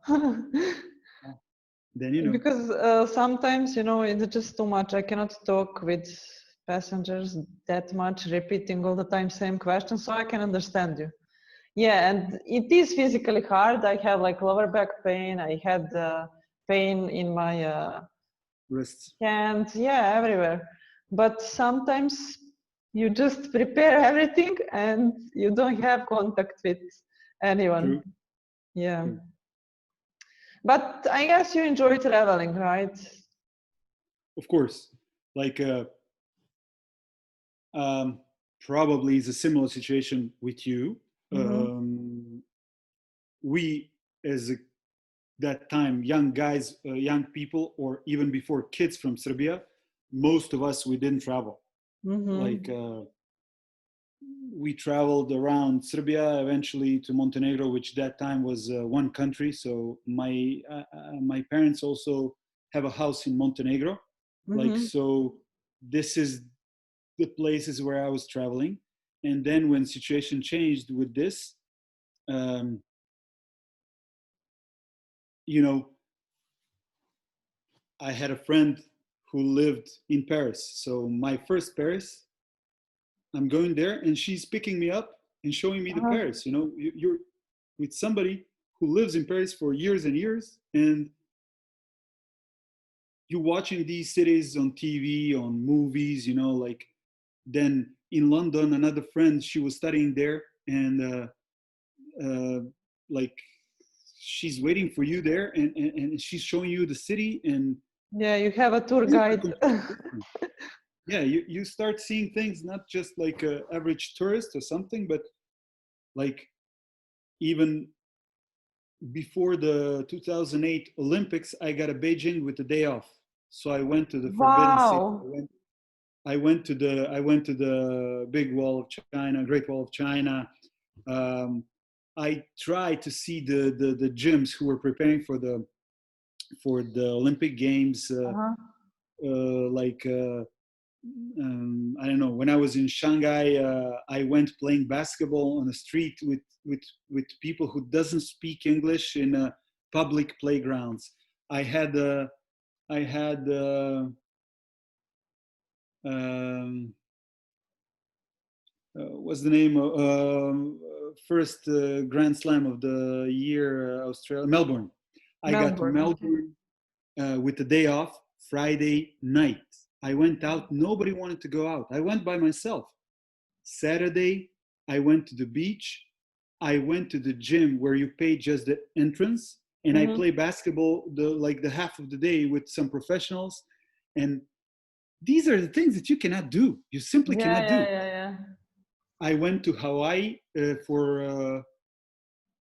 Then, you know, because sometimes, you know, it's just too much. I cannot talk with passengers that much, repeating all the time same questions, so I can understand you. Yeah, and it is physically hard. I have like lower back pain. I had pain in my wrists, hands, yeah, everywhere. But sometimes you just prepare everything and you don't have contact with anyone. True. Yeah. True. But I guess you enjoy traveling, right? Of course. Like probably is a similar situation with you. We, as that time, young guys, young people, or even before kids from Serbia, most of us, we didn't travel. Like we traveled around Serbia, eventually to Montenegro, which that time was one country. So my parents also have a house in Montenegro. Like, Mm-hmm. so this is the places where I was traveling. And then when situation changed with this, you know, I had a friend who lived in Paris. So my first Paris, I'm going there and she's picking me up and showing me the Uh-huh. Paris. You know, you're with somebody who lives in Paris for years and years, and you're watching these cities on TV, on movies, you know, like then in London, another friend, she was studying there, and like she's waiting for you there, and she's showing you the city, and Yeah, you have a tour things are guide. completely different. Yeah, you start seeing things not just like an average tourist or something, but like even before the 2008 Olympics, I got a Beijing with a day off. So I went to the Forbidden City. Wow. I went to the big wall of China, Great Wall of China. Um, I tried to see the gyms who were preparing for the Olympic Games, Uh-huh. like I don't know. When I was in Shanghai, I went playing basketball on the street with people who doesn't speak English in public playgrounds. I had I had um, what's the name? First Grand Slam of the year, Australia, Melbourne. I got to Melbourne. Okay. Melbourne with the day off, Friday night. I went out. Nobody wanted to go out. I went by myself. Saturday, I went to the beach. I went to the gym where you pay just the entrance, and I Mm-hmm. play basketball the half of the day with some professionals. And these are the things that you cannot do. You simply Yeah, cannot yeah, do. yeah, yeah. I went to Hawaii for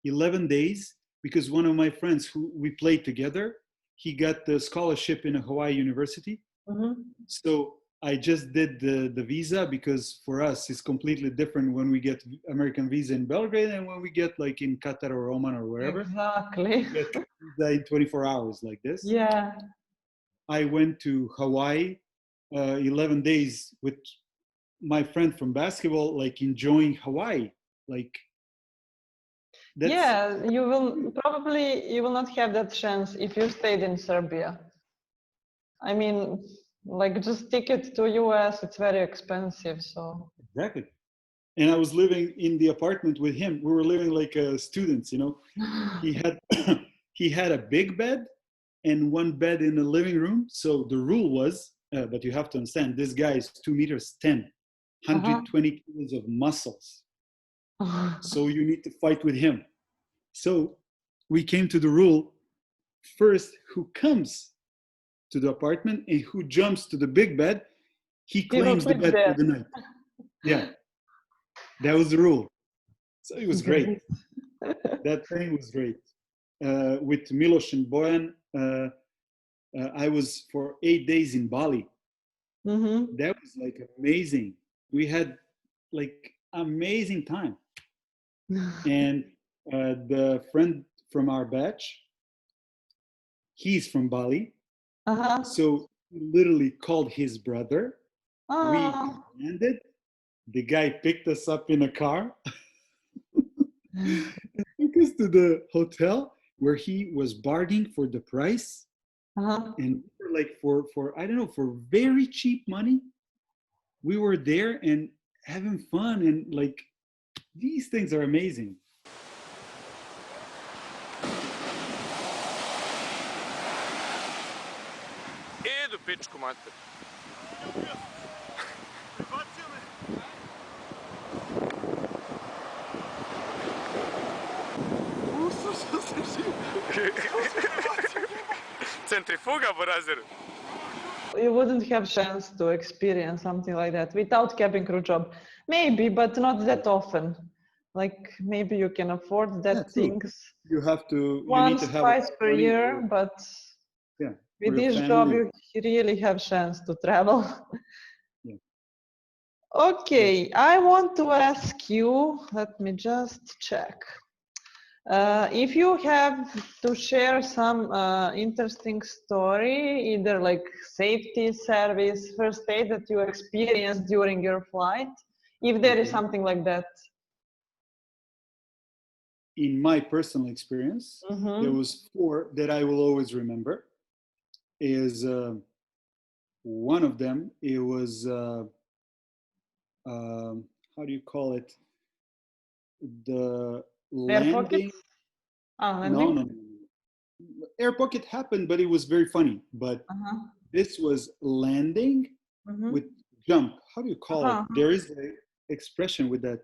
11 days because one of my friends who we played together, he got the scholarship in a Hawaii university. Mm-hmm. So I just did the visa because for us it's completely different when we get American visa in Belgrade and when we get like in Qatar or Oman or wherever. Exactly. We get visa in 24 hours like this. Yeah. I went to Hawaii 11 days with my friend from basketball, like enjoying Hawaii. Like that's Yeah, you will not have that chance if you stayed in Serbia. I mean, like just ticket to US, it's very expensive. So exactly. And I was living in the apartment with him. We were living like students, you know. He had he had a big bed and one bed in the living room. So the rule was, but you have to understand, this guy is 2 meters 10, uh-huh. 120 kilos of muscles. So you need to fight with him. So we came to the rule first, who comes to the apartment and who jumps to the big bed, he He will claims the sleep bed for there. the night. Yeah, that was the rule. So it was great. Great. That thing was great. With Milos and Boyan, I was for 8 days in Bali. Mm-hmm. That was like amazing. We had like amazing time. And the friend from our batch, he's from Bali. Uh-huh. So he literally called his brother. We Oh. landed. The guy picked us up in a car and took us to the hotel where he was bargaining for the price. Uh-huh. And like for I don't know, for very cheap money, we were there and having fun, and like these things are amazing. Edu pičku mater. Centrifuga, Borazer. You wouldn't have chance to experience something like that without cabin crew job. Maybe, but not that often. Like maybe you can afford Yeah, that true. things You need once, to have a lot twice of per money year, for, but yeah, for with your this job family. you really have chance to travel. Yeah. Okay, I want to ask you, let me just check. If you have to share some interesting story, either like safety service, first aid that you experienced during your flight, if there is something like that. In my personal experience, Mm-hmm. there was 4 that I will always remember. Is one of them, it was how do you call it, the Air landing. pockets? Ah, No, landing? no, no, no. Air pocket happened, but it was very funny. But Uh-huh. this was landing Mm-hmm. with jump. How do you call it? Uh-huh. There is an expression with that.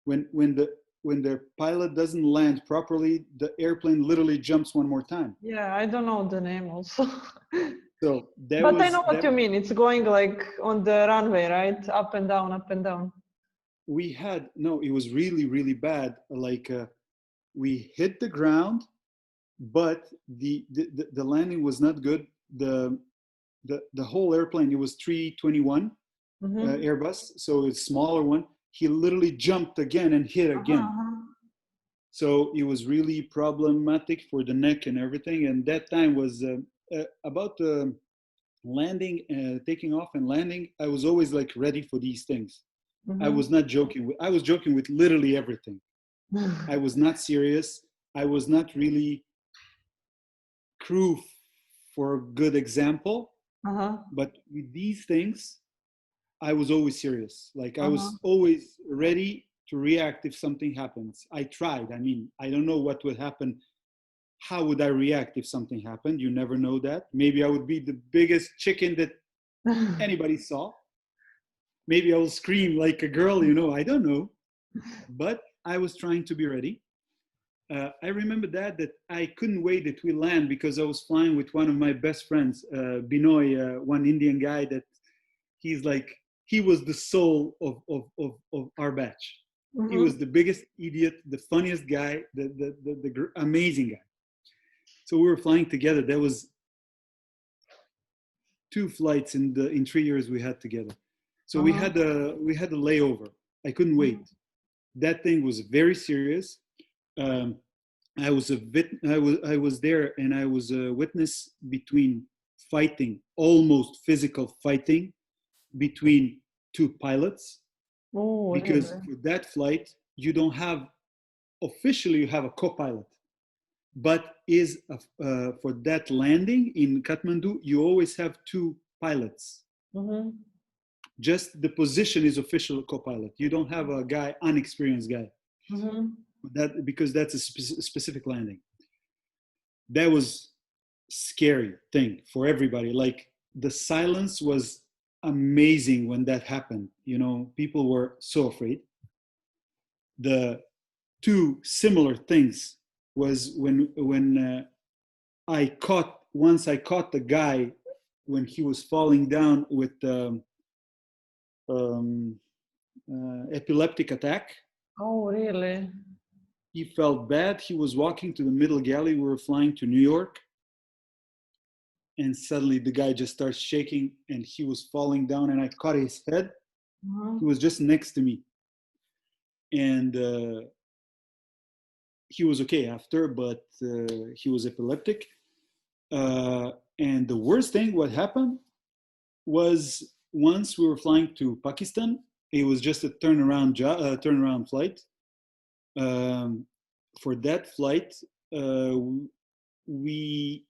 When the pilot doesn't land properly, the airplane literally jumps one more time. Yeah, I don't know the name also. So that But I was know what that. you mean. It's going like on the runway, right? Up and down, up and down. We had no. It was really really bad. Like we hit the ground, but the landing was not good. The whole airplane, it was 321 Mm-hmm. Airbus, so it's smaller one. He literally jumped again and hit again. Uh-huh. So it was really problematic for the neck and everything. And that time was about landing, taking off and landing. I was always like ready for these things. Mm-hmm. I was not joking. I was joking with literally everything. I was not serious. I was not really crew for a good example. Uh-huh. But with these things, I was always serious. Like I Uh-huh. was always ready to react if something happens. I tried. I mean, I don't know what would happen. How would I react if something happened? You never know that. Maybe I would be the biggest chicken that anybody saw. Maybe I will scream like a girl, I don't know. But I was trying to be ready. I remember that I couldn't wait that we land because I was flying with one of my best friends, Binoy, one Indian guy that he was the soul of our batch. Mm-hmm. He was the biggest idiot, the funniest guy, the amazing guy. So we were flying together. There was 2 flights in 3 years we had together. So we had a layover. I couldn't wait. That thing was very serious. I was there, and I was a witness between fighting, almost physical fighting, between 2 pilots. Oh, Because really? for that flight, you don't have officially, you have a co-pilot, but for that landing in Kathmandu, you always have 2 pilots. Mm-hmm. Just the position is official co-pilot. You don't have a guy, unexperienced guy. Mm-hmm. Because that's a specific landing. That was scary thing for everybody. Like the silence was amazing when that happened. People were so afraid. The 2 similar things was when I caught the guy when he was falling down with epileptic attack. Oh, really? He felt bad. He was walking to the middle galley. We were flying to New York. And suddenly the guy just starts shaking and he was falling down, and I caught his head. Mm-hmm. He was just next to me. And he was okay after, but he was epileptic. And the worst thing, what happened was once we were flying to Pakistan, it was just a turnaround flight. For that flight, we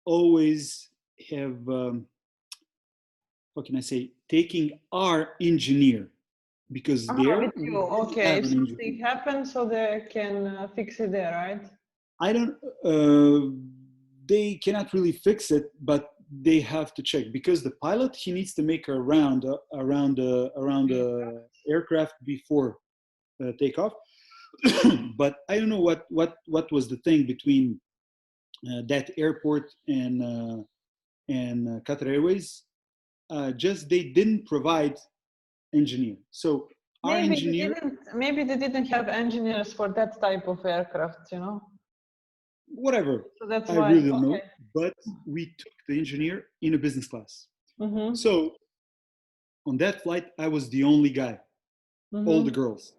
always have, how can I say, taking our engineer, because there With we you. didn't Okay, have if an something engineer. happens, so they can fix it there, right? I don't. They cannot really fix it, but they have to check, because the pilot, he needs to make a round around the aircraft before takeoff. But I don't know what was the thing between that airport and Qatar Airways. Just they didn't provide engineer. So our engineer, Maybe they didn't have engineers for that type of aircraft, whatever, So that's I why. really don't know. Okay. But we took the engineer in a business class. Mm-hmm. So on that flight, I was the only guy. all the girls.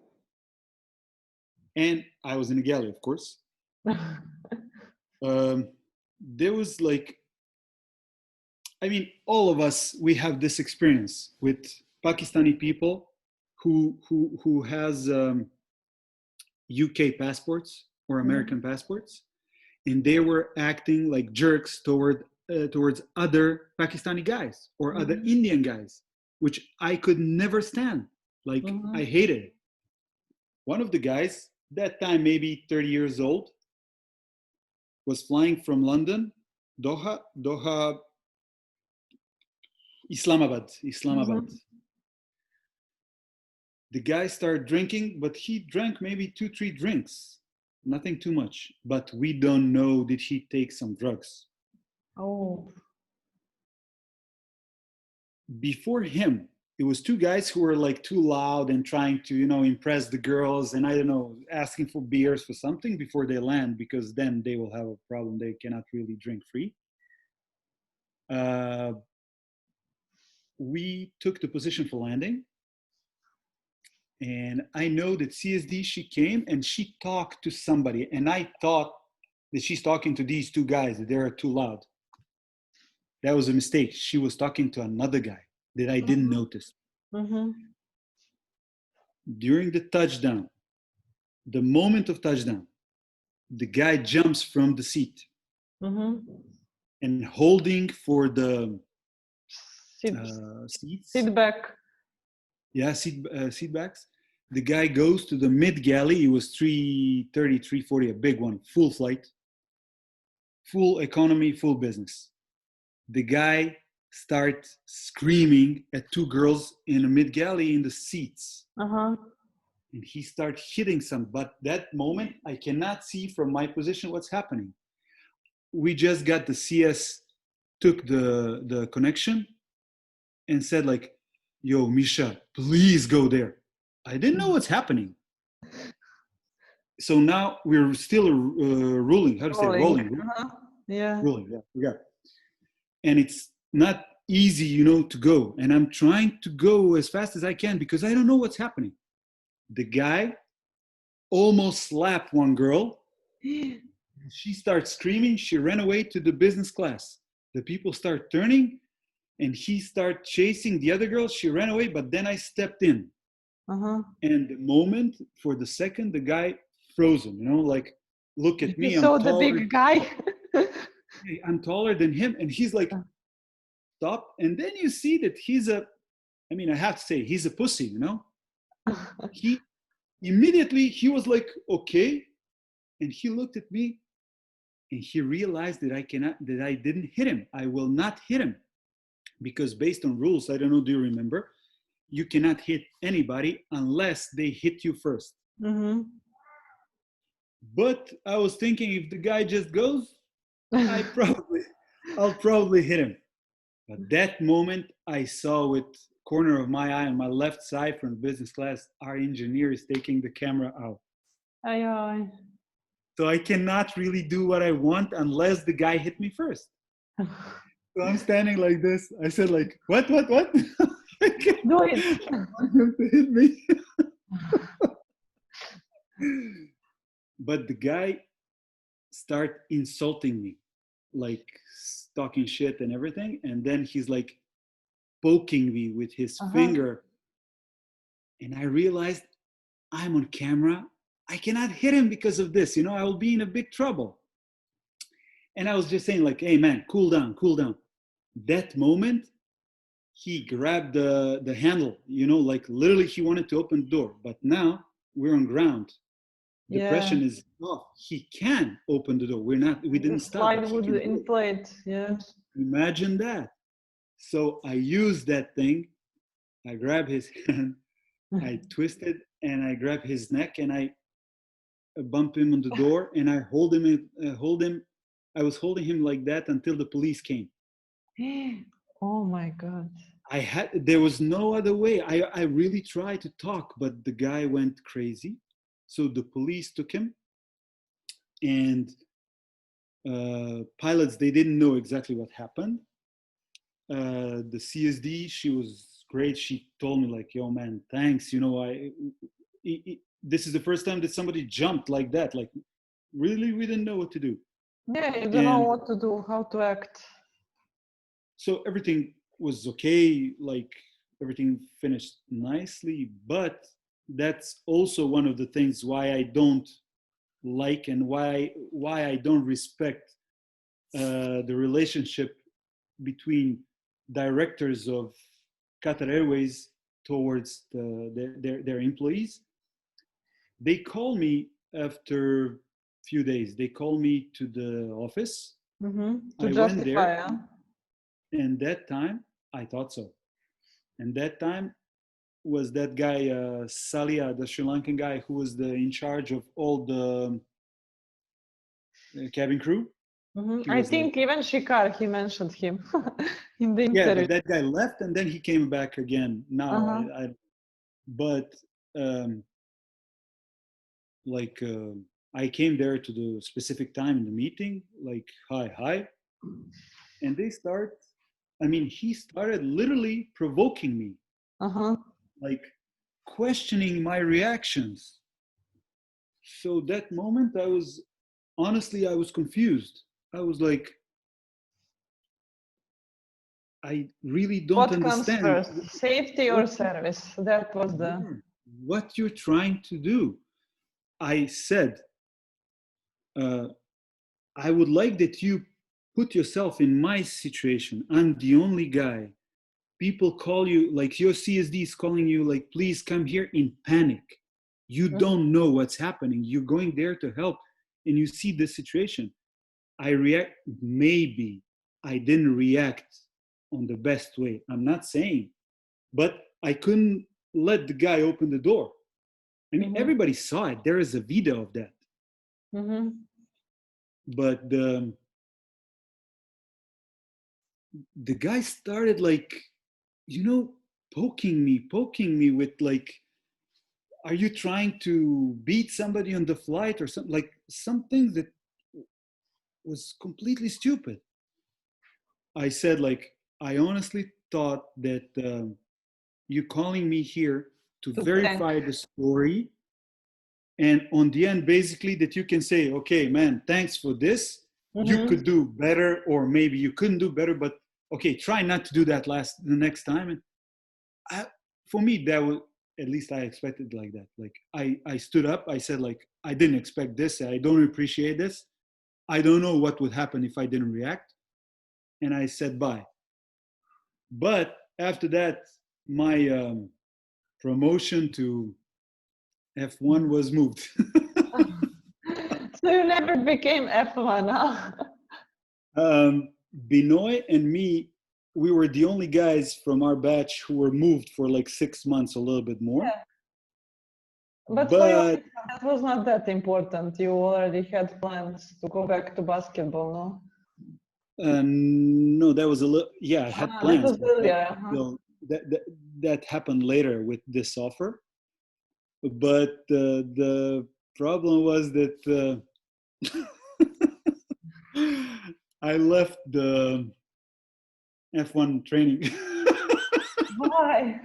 And I was in a galley, of course. There was like, I mean, all of us, we have this experience with Pakistani people who has UK passports or American passports, and they were acting like jerks towards other Pakistani guys or other Indian guys, which I could never stand. Like I hated it. One of the guys, that time maybe 30 years old, was flying from London, Doha, Islamabad. The guy started drinking, but he drank maybe 2-3 drinks, nothing too much. But we don't know, did he take some drugs? Oh. Before him, it was 2 guys who were like too loud and trying to, impress the girls, and I don't know, asking for beers for something before they land, because then they will have a problem. They cannot really drink free. We took the position for landing. And I know that CSD, she came and she talked to somebody. And I thought that she's talking to these 2 guys, that they are too loud. That was a mistake. She was talking to another guy that I didn't notice. During the touchdown, the moment of touchdown, the guy jumps from the seat and holding for the seats. Sit back. Yeah, seat backs. The guy goes to the mid galley. It was 330, 340, a big one, full flight, full economy, full business. The guy starts screaming at 2 girls in a mid galley in the seats. And he starts hitting some. But that moment, I cannot see from my position what's happening. We just got the CS, took the connection and said like, yo, Misha, please go there. I didn't know what's happening. So now we're still rolling. How to say rolling? Yeah. Rolling, yeah. And it's not easy, to go. And I'm trying to go as fast as I can because I don't know what's happening. The guy almost slapped one girl. She starts screaming. She ran away to the business class. The people start turning. And he started chasing the other girl. She ran away, but then I stepped in. And the moment, for the second, the guy frozen, like, look at me. You saw the big guy? I'm taller than him. And he's like, stop. And then you see that I have to say, he's a pussy, He immediately, he was like, okay. And he looked at me and he realized that I didn't hit him. I will not hit him. Because based on rules, I don't know, do you remember? You cannot hit anybody unless they hit you first. But I was thinking, if the guy just goes, I'll probably hit him. But that moment, I saw with corner of my eye on my left side from business class, our engineer is taking the camera out. So I cannot really do what I want unless the guy hit me first. So I'm standing like this. I said like, what? Do it. I want him to hit me. But the guy started insulting me, like talking shit and everything. And then he's like poking me with his finger. And I realized I'm on camera. I cannot hit him because of this. I will be in a big trouble. And I was just saying like, hey man, cool down. That moment, he grabbed the handle, like literally he wanted to open the door. But now we're on ground. The pressure is off. He can open the door. We didn't stop. Slide would inflate, yeah. Imagine that. So I used that thing. I grabbed his hand, I twisted, and I grabbed his neck, and I bumped him on the door, and I hold him. I was holding him like that until the police came. Oh my God. There was no other way. I really tried to talk, but the guy went crazy. So the police took him, and pilots, they didn't know exactly what happened. The CSD, she was great. She told me like, yo man, thanks. You know, this is the first time that somebody jumped like that. Like, really, we didn't know what to do. Yeah, you don't know And what to do, how to act. so everything was okay, like everything finished nicely, but that's also one of the things why I don't like and why I don't respect the relationship between directors of Qatar Airways towards their employees. They call me after a few days. They call me to the office. To I went justify, there, huh? and that time I thought so. And that time was that guy Salia, the Sri Lankan guy who was in charge of all the cabin crew. He I was think like, even Shikar, he mentioned him in the yeah, interview. but that guy left and then he came back again. Now, Uh-huh. but like I came there to the specific time in the meeting, like hi, and he started literally provoking me, Uh-huh. like questioning my reactions. So that moment, I was confused. I was like, I really don't What comes understand first, safety or what service? That was the... what you're trying to do. I said, uh, I would like that you put yourself in my situation. I'm the only guy. People call you, like your CSD is calling you, like, please come here in panic. You don't know what's happening. You're going there to help, and you see this situation. I react, maybe I didn't react on the best way. I'm not saying, but I couldn't let the guy open the door. I mean, everybody saw it. There is a video of that. But the guy started like, poking me with like, are you trying to beat somebody on the flight or something, like something that was completely stupid. I said like, I honestly thought that you calling me here to prank. verify the story, and on the end basically that you can say, okay man, thanks for this, you could do better, or maybe you couldn't do better, but okay, try not to do that the next time. And for me, that was, at least I expected like that. Like I stood up, I said like, I didn't expect this, I don't appreciate this, I don't know what would happen if I didn't react, and I said bye. But after that, my promotion to F1 was moved. So you never became F1, huh? Binoy and me, we were the only guys from our batch who were moved for like 6 months, a little bit more. Yeah. But for you, that was not that important. You already had plans to go back to basketball, no? No, that was a little, yeah, I had plans. That was earlier. That happened later with this offer. But the problem was that I left the F1 training. Why?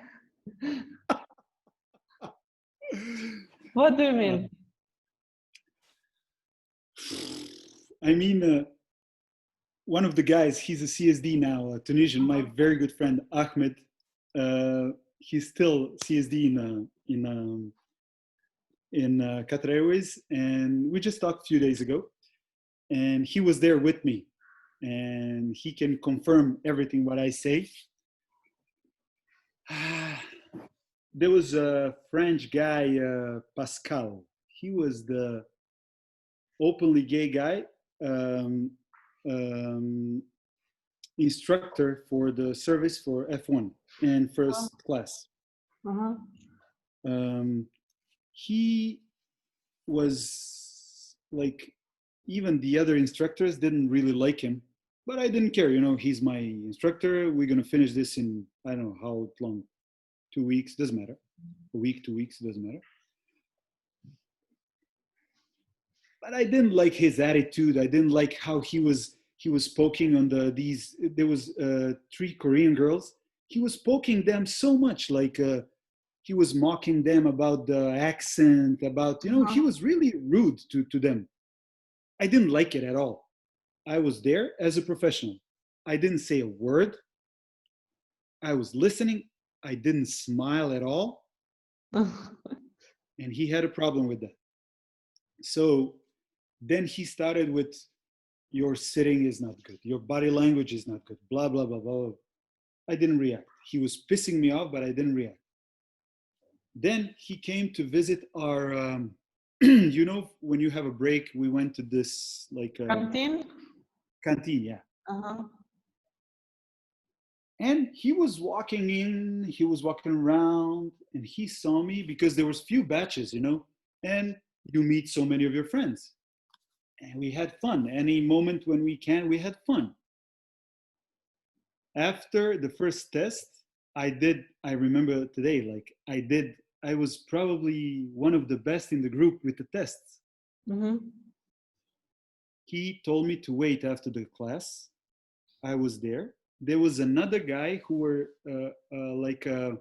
What do you mean? I mean, one of the guys, he's a CSD now, a Tunisian, my very good friend Ahmed. He's still CSD in Qatar Airways, and we just talked a few days ago, and he was there with me, and he can confirm everything what I say. There was a French guy, Pascal. He was the openly gay guy, instructor for the service for F1 and first class. He was like, even the other instructors didn't really like him, but I didn't care. He's my instructor. We're going to finish this in, I don't know how long, 2 weeks, doesn't matter. A week, 2 weeks, doesn't matter. But I didn't like his attitude. I didn't like how he was poking on there was 3 Korean girls, he was poking them so much, like he was mocking them about the accent, about, you know, he was really rude to them. I didn't like it at all. I was there as a professional. I didn't say a word. I was listening. I didn't smile at all. And he had a problem with that. So then he started with, your sitting is not good, your body language is not good, blah, blah, blah, blah. I didn't react. He was pissing me off, but I didn't react. Then he came to visit our, you know, when you have a break, we went to this like Canteen? Canteen, yeah. Uh-huh. And he was walking in, he was walking around, and he saw me because there was few batches, you know, and you meet so many of your friends. And we had fun. Any moment when we can, we had fun. After the first test, I remember today, like I was probably one of the best in the group with the tests. Mm-hmm. He told me to wait after the class. I was there. There was another guy who were like a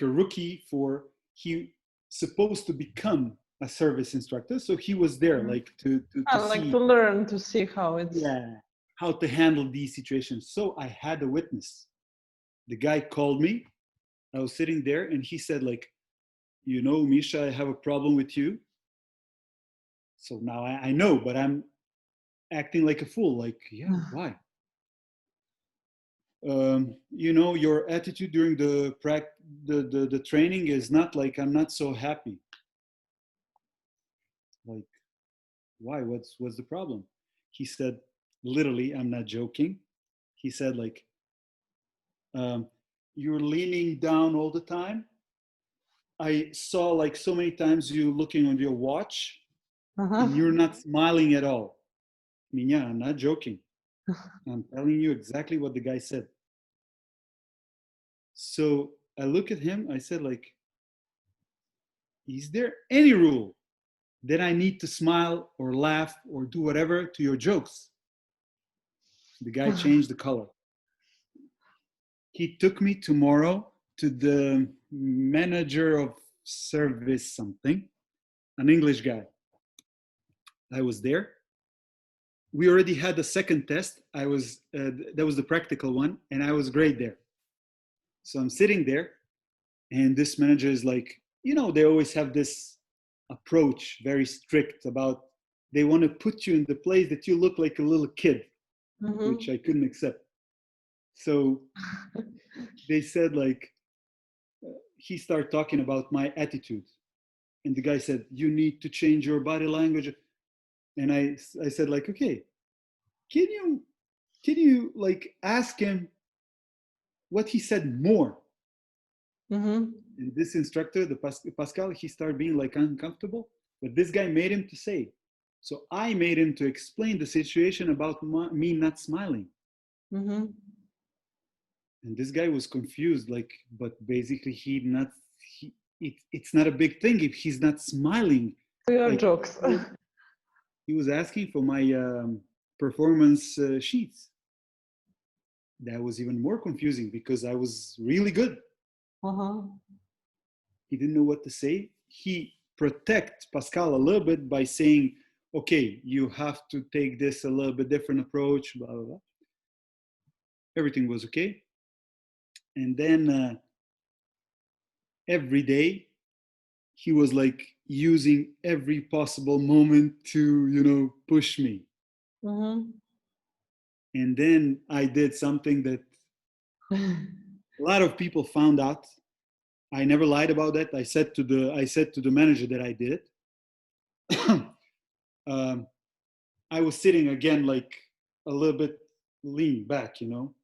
rookie for, he supposed to become a service instructor. So he was there like to I like see, to learn, to see how it's... yeah, how to handle these situations. So I had a witness. The guy called me. I was sitting there and he said like, you know, Misha, I have a problem with you. So now I know, but I'm acting like a fool. Like, yeah, why? You know, your attitude during the training is not like, I'm not so happy. Like, why? What's the problem? He said, literally, I'm not joking. He said like, you're leaning down all the time. I saw like so many times you looking on your watch and you're not smiling at all. I mean, yeah, I'm not joking. I'm telling you exactly what the guy said. So I look at him, I said like, is there any rule that I need to smile or laugh or do whatever to your jokes? The guy changed the color. He took me tomorrow to the manager of service something, an English guy. I was there. We already had the second test. That was the practical one, and I was great there. So I'm sitting there, and this manager is like, you know, they always have this approach, very strict about, they want to put you in the place that you look like a little kid, which I couldn't accept. So they said like, he started talking about my attitude. And the guy said, you need to change your body language. And I said like, okay, can you like ask him what he said more? And this instructor, the Pascal, he started being like uncomfortable, but this guy made him to say. So I made him to explain the situation about me not smiling. And this guy was confused, like, but basically it's not a big thing if he's not smiling. Your like, jokes. He was asking for my performance sheets. That was even more confusing because I was really good. He didn't know what to say. He protects Pascal a little bit by saying, okay, you have to take this a little bit different approach, blah, blah, blah. Everything was okay. And then every day, he was like using every possible moment to, you know, push me. And then I did something that a lot of people found out. I never lied about that. I said to the manager that I did it. I was sitting again, like a little bit lean back, you know,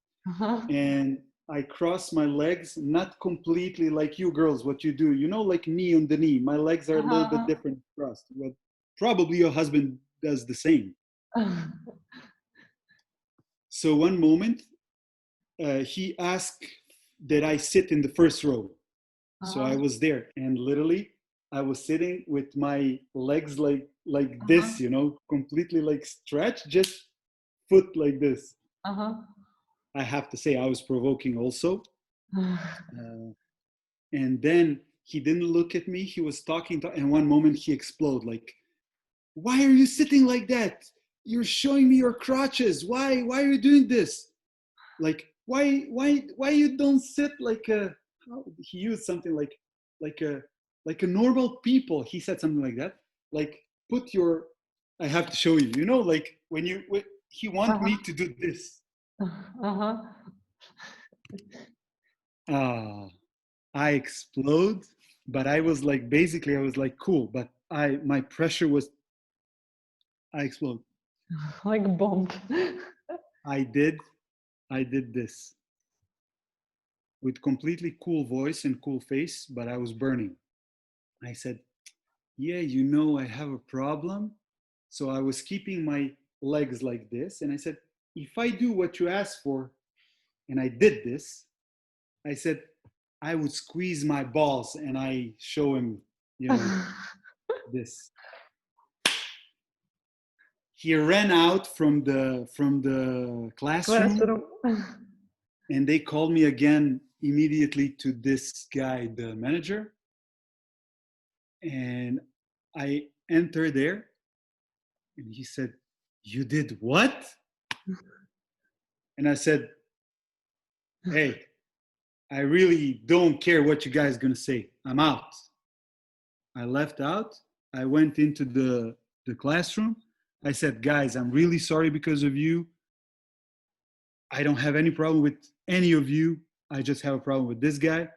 and I crossed my legs, not completely like you girls, what you do, you know, like knee on the knee. My legs are a little bit different crossed. But probably your husband does the same. So one moment, he asked that I sit in the first row. So I was there, and literally I was sitting with my legs like this, you know, completely like stretched, just foot like this. I have to say I was provoking also. And then he didn't look at me. He was talking, and one moment he exploded like, "Why are you sitting like that? You're showing me your crotches. Why are you doing this? Like, why you don't sit like a?" He used something like a like a normal people. He said something like that. Like, put your. I have to show you. You know, like when he want me to do this. I explode, but I was like, basically, I was like, cool, but my pressure was, I explode. Like a bomb. I did this with completely cool voice and cool face, but I was burning. I said, yeah, you know, I have a problem. So I was keeping my legs like this. And I said, if I do what you asked for, and I did this, I said, I would squeeze my balls, and I show him, you know, this. He ran out from the classroom, and they called me again immediately to this guy, the manager. And I entered there, and he said, "You did what?" And I said, "Hey, I really don't care what you guys are gonna say. I'm out." I left out. I went into the classroom. I said, "Guys, I'm really sorry because of you. I don't have any problem with any of you. I just have a problem with this guy."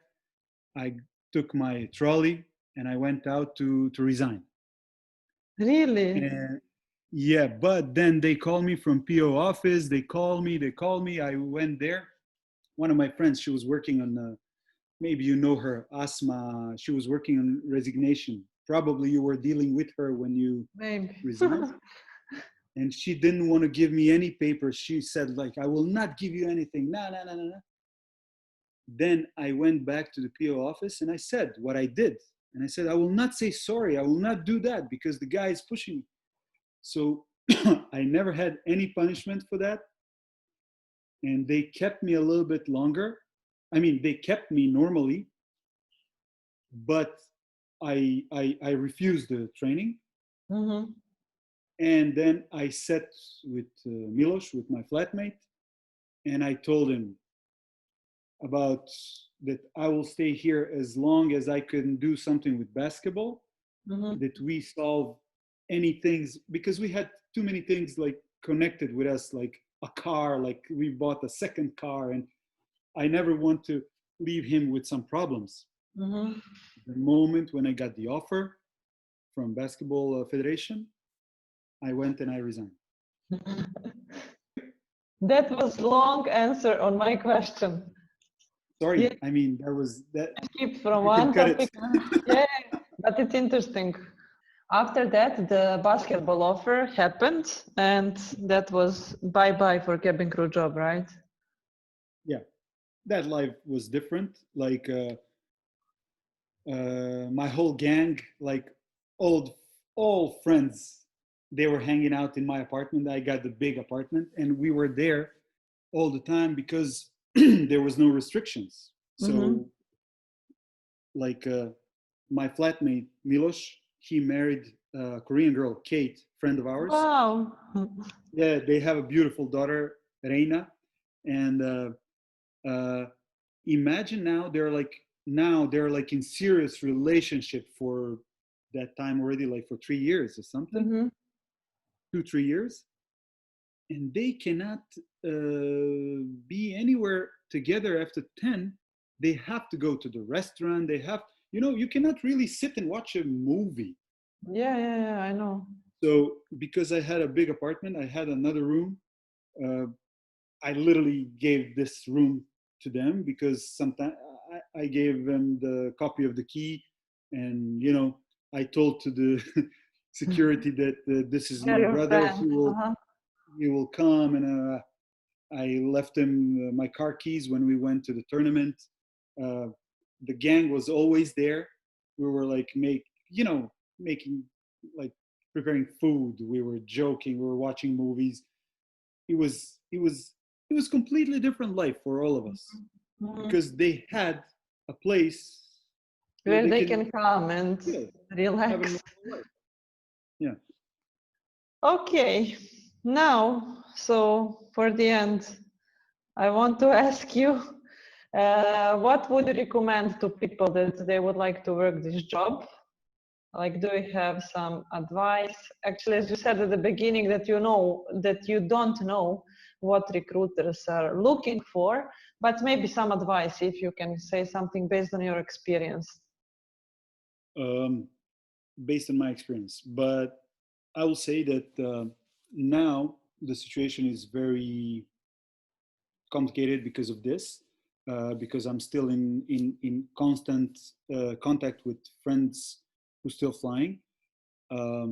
I took my trolley and I went out to resign. Really? And yeah, but then they called me from PO office. They called me. I went there. One of my friends, she was working on, maybe you know her, Asma. She was working on resignation. Probably you were dealing with her when you Maybe. resigned. And she didn't want to give me any papers. She said, like, I will not give you anything. No. Then I went back to the PO office and I said what I did. And I said, I will not say sorry. I will not do that because the guy is pushing me. So I never had any punishment for that. And they kept me a little bit longer. I mean, they kept me normally, but I refused the training. Mm-hmm. And then I sat with Milos, with my flatmate, and I told him about that I will stay here as long as I can do something with basketball, Mm-hmm. that we solve any things, because we had too many things like connected with us, like a car, like we bought a second car, and I never want to leave him with some problems. Mm-hmm. The moment when I got the offer from Basketball Federation, I went and I resigned. That was long answer on my question. Sorry, Yeah. I mean, there was that. Skip from You can one cut topic. Yeah, but it's interesting. After that, the basketball offer happened, and that was bye-bye for cabin crew job, right? Yeah, that life was different. Like my whole gang, like all friends, they were hanging out in my apartment. I got the big apartment, and we were there all the time because there was no restrictions. So, Mm-hmm. like my flatmate Milos, he married a Korean girl, Kate, friend of ours. Wow. Yeah, they have a beautiful daughter, Reina, and imagine now they're like in serious relationship for that time already, like for 3 years or something, Mm-hmm. 2-3 years, and they cannot be anywhere together after 10. They have to go to the restaurant. They have, you cannot really sit and watch a movie. Yeah, I know. So because I had a big apartment, I had another room. uh, I literally gave this room to them because sometimes I gave them the copy of the key, and I told to the security that this is Yeah, my your brother. friend. He will come, and I left him my car keys when we went to the tournament. Uh, the gang was always there. We were like making like preparing food. We were joking. We were watching movies. It was it was completely different life for all of us Mhm. because they had a place Where they can come and yeah, have a relax. normal life. Yeah. Okay, now, so for the end, I want to ask you, what would you recommend to people that they would like to work this job? Like, do you have some advice? Actually, as you said at the beginning, that you know that you don't know what recruiters are looking for, but maybe some advice if you can say something based on your experience. Based on my experience, but I will say that now the situation is very complicated because of this, because I'm still in constant contact with friends who still flying. Um,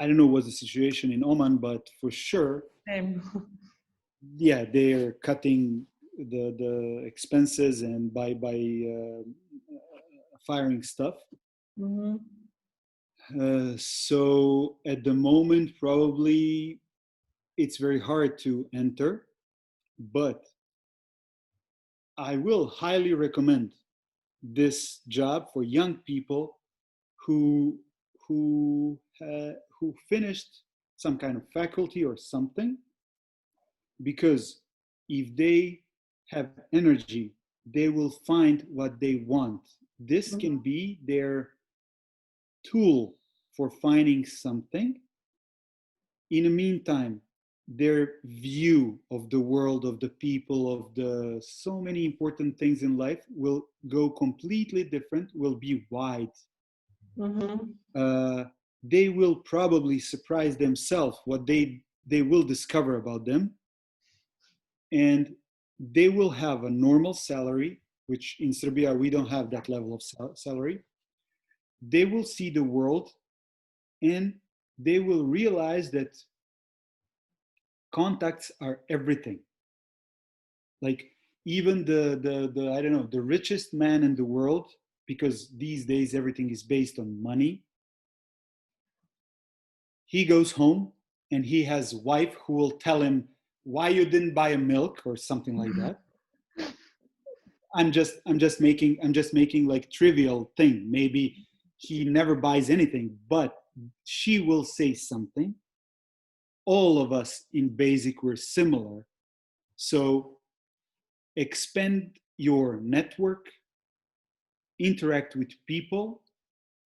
I don't know what's the situation in Oman, but for sure, Same. yeah, they're cutting the expenses and by firing stuff. Mm-hmm. So at the moment, probably it's very hard to enter, but I will highly recommend this job for young people who who finished some kind of faculty or something, because if they have energy, they will find what they want. This can be their tool for finding something. In the meantime, their view of the world, of the people, of the so many important things in life will go completely different, will be wide. Mm-hmm. They will probably surprise themselves what they will discover about them, and they will have a normal salary, which in Serbia we don't have that level of salary. They will see the world, and they will realize that contacts are everything. Like even the I don't know, the richest man in the world, because these days everything is based on money, he goes home and he has a wife who will tell him why you didn't buy a milk or something like that. I'm just making like trivial thing. Maybe he never buys anything, but she will say something. All of us in basic were similar. So expand your network, interact with people,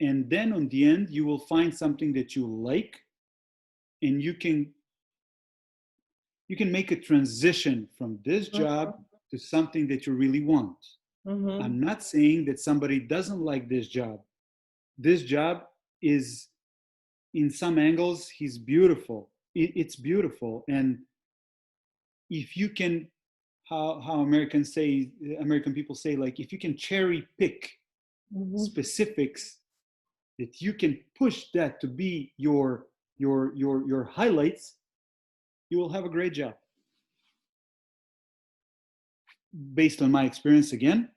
and then on the end you will find something that you like, and you can make a transition from this job to something that you really want. Mm-hmm. I'm not saying that somebody doesn't like this job. This job is, in some angles, he's beautiful. It's beautiful, and if you can, how American people say, like if you can cherry pick Mm-hmm. specifics, that you can push that to be your highlights, you will have a great job. Based on my experience, again,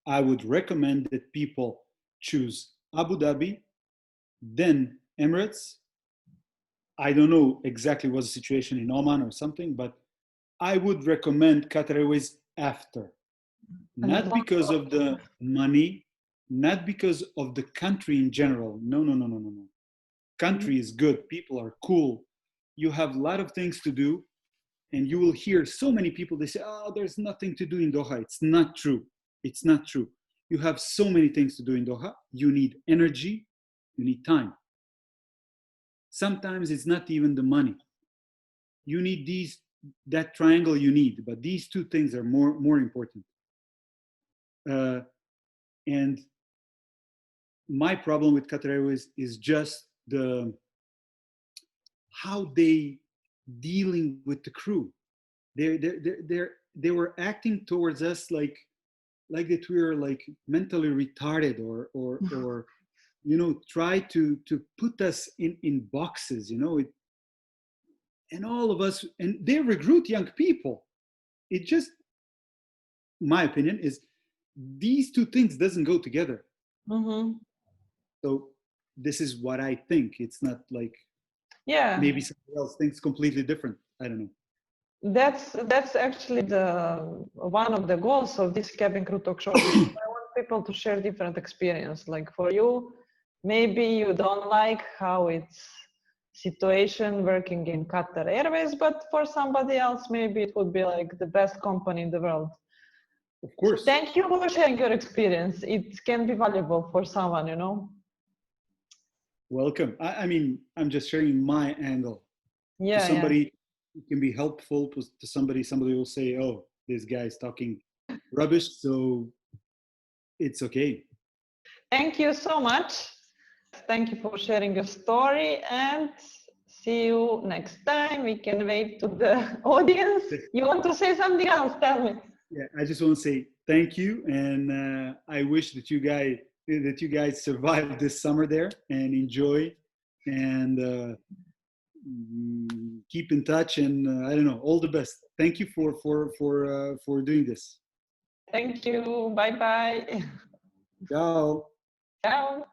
I would recommend that people choose Abu Dhabi, then Emirates. I don't know exactly what's the situation in Oman or something, but I would recommend Qatar Airways after. Not because of the money, not because of the country in general. No, no, no, no, no, no. Country is good. People are cool. You have a lot of things to do. And you will hear so many people, they say, oh, there's nothing to do in Doha. It's not true. It's not true. You have so many things to do in Doha. You need energy. You need time. Sometimes it's not even the money. You need that triangle you need, but these two things are more important. And my problem with Qatar Airways is just how they dealing with the crew. They were acting towards us like that we were like mentally retarded, or try to put us in boxes, and all of us, and they recruit young people. It just, my opinion is, these two things doesn't go together. Mm-hmm. So this is what I think. It's not like Yeah. maybe somebody else thinks completely different. I don't know. That's actually the one of the goals of this cabin crew talk show. Because I want people to share different experience. Like for you, maybe you don't like how it's situation working in Qatar Airways, but for somebody else, maybe it would be like the best company in the world. Of course. Thank you for sharing your experience. It can be valuable for someone, you know. Welcome. I mean, I'm just sharing my angle. Yeah, To somebody, it can be helpful. To somebody will say, "Oh, this guy is talking rubbish," so it's okay. Thank you so much. Thank you for sharing your story, and see you next time. We can wait to the audience. You want to say something else? Tell me. Yeah, I just want to say thank you, and I wish that you guys survive this summer there and enjoy, and keep in touch. And I don't know, all the best. Thank you for doing this. Thank you. Bye bye. Ciao. Ciao.